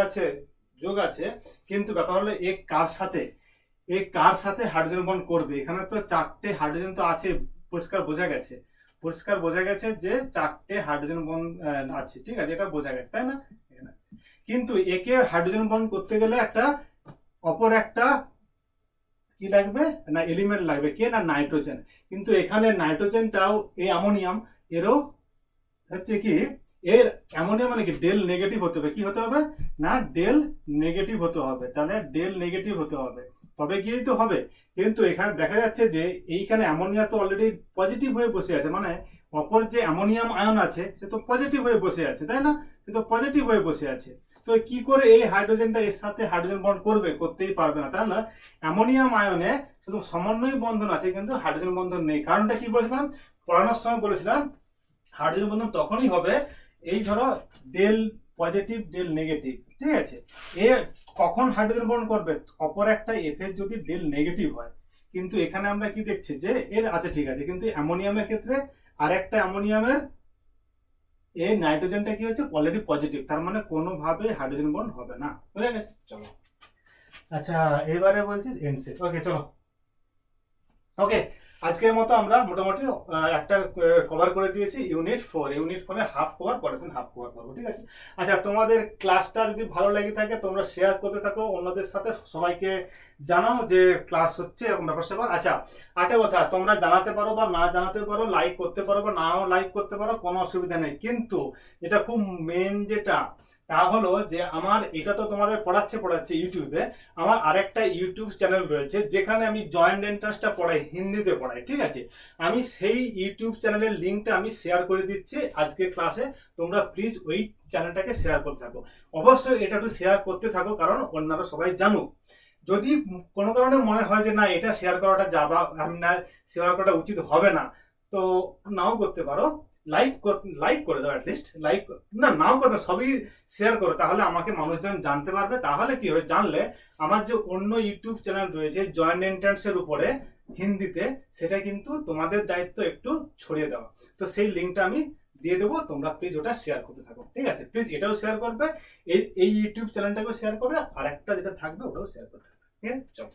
আছে, কিন্তু ব্যাপার হলো কার সাথে হাইড্রোজেন বন্ড করবে। এখানে তো 4টে হাইড্রোজেন তো আছে, পরিষ্কার বোঝা গেছে যে 4টে হাইড্রোজেন বন্ড আছে, ঠিক আছে, এটা বোঝা গেছে, তাই না? কিন্তু একে হাইড্রোজেন বন্ড করতে গেলে অপর একটা কি লাগবে না, এলিমেন্ট লাগবে, কে না নাইট্রোজেন। কিন্তু এখানে নাইট্রোজেনটাও এই অ্যামোনিয়াম এরও হচ্ছে কি, এর অ্যামোনিয়াম মানে কি ডেল নেগেটিভ হতে হবে, কি হতে হবে না ডেল নেগেটিভ হতে হবে। তাহলে ডেল নেগেটিভ হতে হবে, তবে গিয়েই তো হবে। কিন্তু এখানে দেখা যাচ্ছে যে এইখানে অ্যামোনিয়া তো অলরেডি পজিটিভ হয়ে বসে আছে, মানে অপর যে অ্যামোনিয়াম আয়ন আছে সে তো পজিটিভ হয়ে বসে আছে, তাই না? সে তো পজিটিভ হয়ে বসে আছে। তো কি করে এই হাইড্রোজেনটা এর সাথে হাইড্রোজেন বন্ড করতেই পারবে না, তাই না? অ্যামোনিয়াম আয়নে শুধু সমন্বয় বন্ধন আছে কিন্তু হাইড্রোজেন বন্ধন নেই। কারণটা কি বলেছিলাম পড়ানোর সময়? বলেছিলাম হাইড্রোজেন বন্ধন তখনই হবে এই ধরো ডেল পজিটিভ ডেল নেগেটিভ, ঠিক আছে। এ কখন হাইড্রোজেন বন্ড করবে? অপর একটা এফ এর যদি ডেল নেগেটিভ হয়। কিন্তু এখানে আমরা কি দেখছি যে এর আচ্ছা ঠিক আছে, কিন্তু অ্যামোনিয়ামের ক্ষেত্রে আরেকটা অ্যামোনিয়ামের এই নাইট্রোজেনটা কি হচ্ছে অলরেডি পজিটিভ, তার মানে কোনোভাবে হাইড্রোজেন বন্ড হবে না, বুঝে গেছে? চলো, আচ্ছা এবারে বলছি এন্ডসেট। ওকে চলো, ওকে আজকের মতো আমরা মোটামুটি একটা কভার করে দিয়েছি ইউনিট 4 হাফ কভার, পরের দিন হাফ কভার করবো, ঠিক আছে? আচ্ছা, তোমাদের ক্লাসটা যদি ভালো লেগে থাকে তোমরা শেয়ার করতে থাকো অন্যদের সাথে, সবাইকে জানাও যে ক্লাস হচ্ছে এরকম ব্যাপার। আচ্ছা, আরেকটা কথা, তোমরা জানাতে পারো বা না জানাতে পারো, লাইক করতে পারো বা নাও লাইক করতে পারো, কোনো অসুবিধা নেই, কিন্তু এটা খুব মেন যেটা তা হলো যে আমার এটা তো তোমাদের পড়াচ্ছে ইউটিউবে, আমার আরেকটা ইউটিউব চ্যানেল রয়েছে যেখানে আমি জয়েন্ট এন্ট্রান্সটা পড়াই, হিন্দিতে পড়াই, ঠিক আছে। আমি সেই ইউটিউব চ্যানেলের লিঙ্কটা আমি শেয়ার করে দিচ্ছি আজকে ক্লাসে, তোমরা প্লিজ ওই চ্যানেলটাকে শেয়ার করতে থাকো। অবশ্যই এটা একটু শেয়ার করতে থাকো, কারণ অন্যরা সবাই জানুক। যদি কোনো কারণে মনে হয় যে না এটা শেয়ার করাটা যাবা আমি না, শেয়ার করাটা উচিত হবে না, তো নাও করতে পারো। লাইক করে দাও, অ্যাটলিস্ট লাইক, না নাও করতে, সবই শেয়ার করো, তাহলে আমাকে মানুষজন জানতে পারবে। তাহলে কি হবে, জানলে আমার যে অন্য ইউটিউব চ্যানেল রয়েছে জয়েন্ট এন্ট্রান্সের উপরে হিন্দিতে, সেটা কিন্তু তোমাদের দায়িত্ব একটু ছড়িয়ে দেওয়া। তো সেই লিঙ্কটা আমি দিয়ে দেবো, তোমরা প্লিজ ওটা শেয়ার করতে থাকো, ঠিক আছে। প্লিজ এটাও শেয়ার করবে, এই ইউটিউব চ্যানেলটাকেও শেয়ার করবে, আর একটা যেটা থাকবে ওটাও শেয়ার করতে থাকবে, ঠিক আছে। চলো।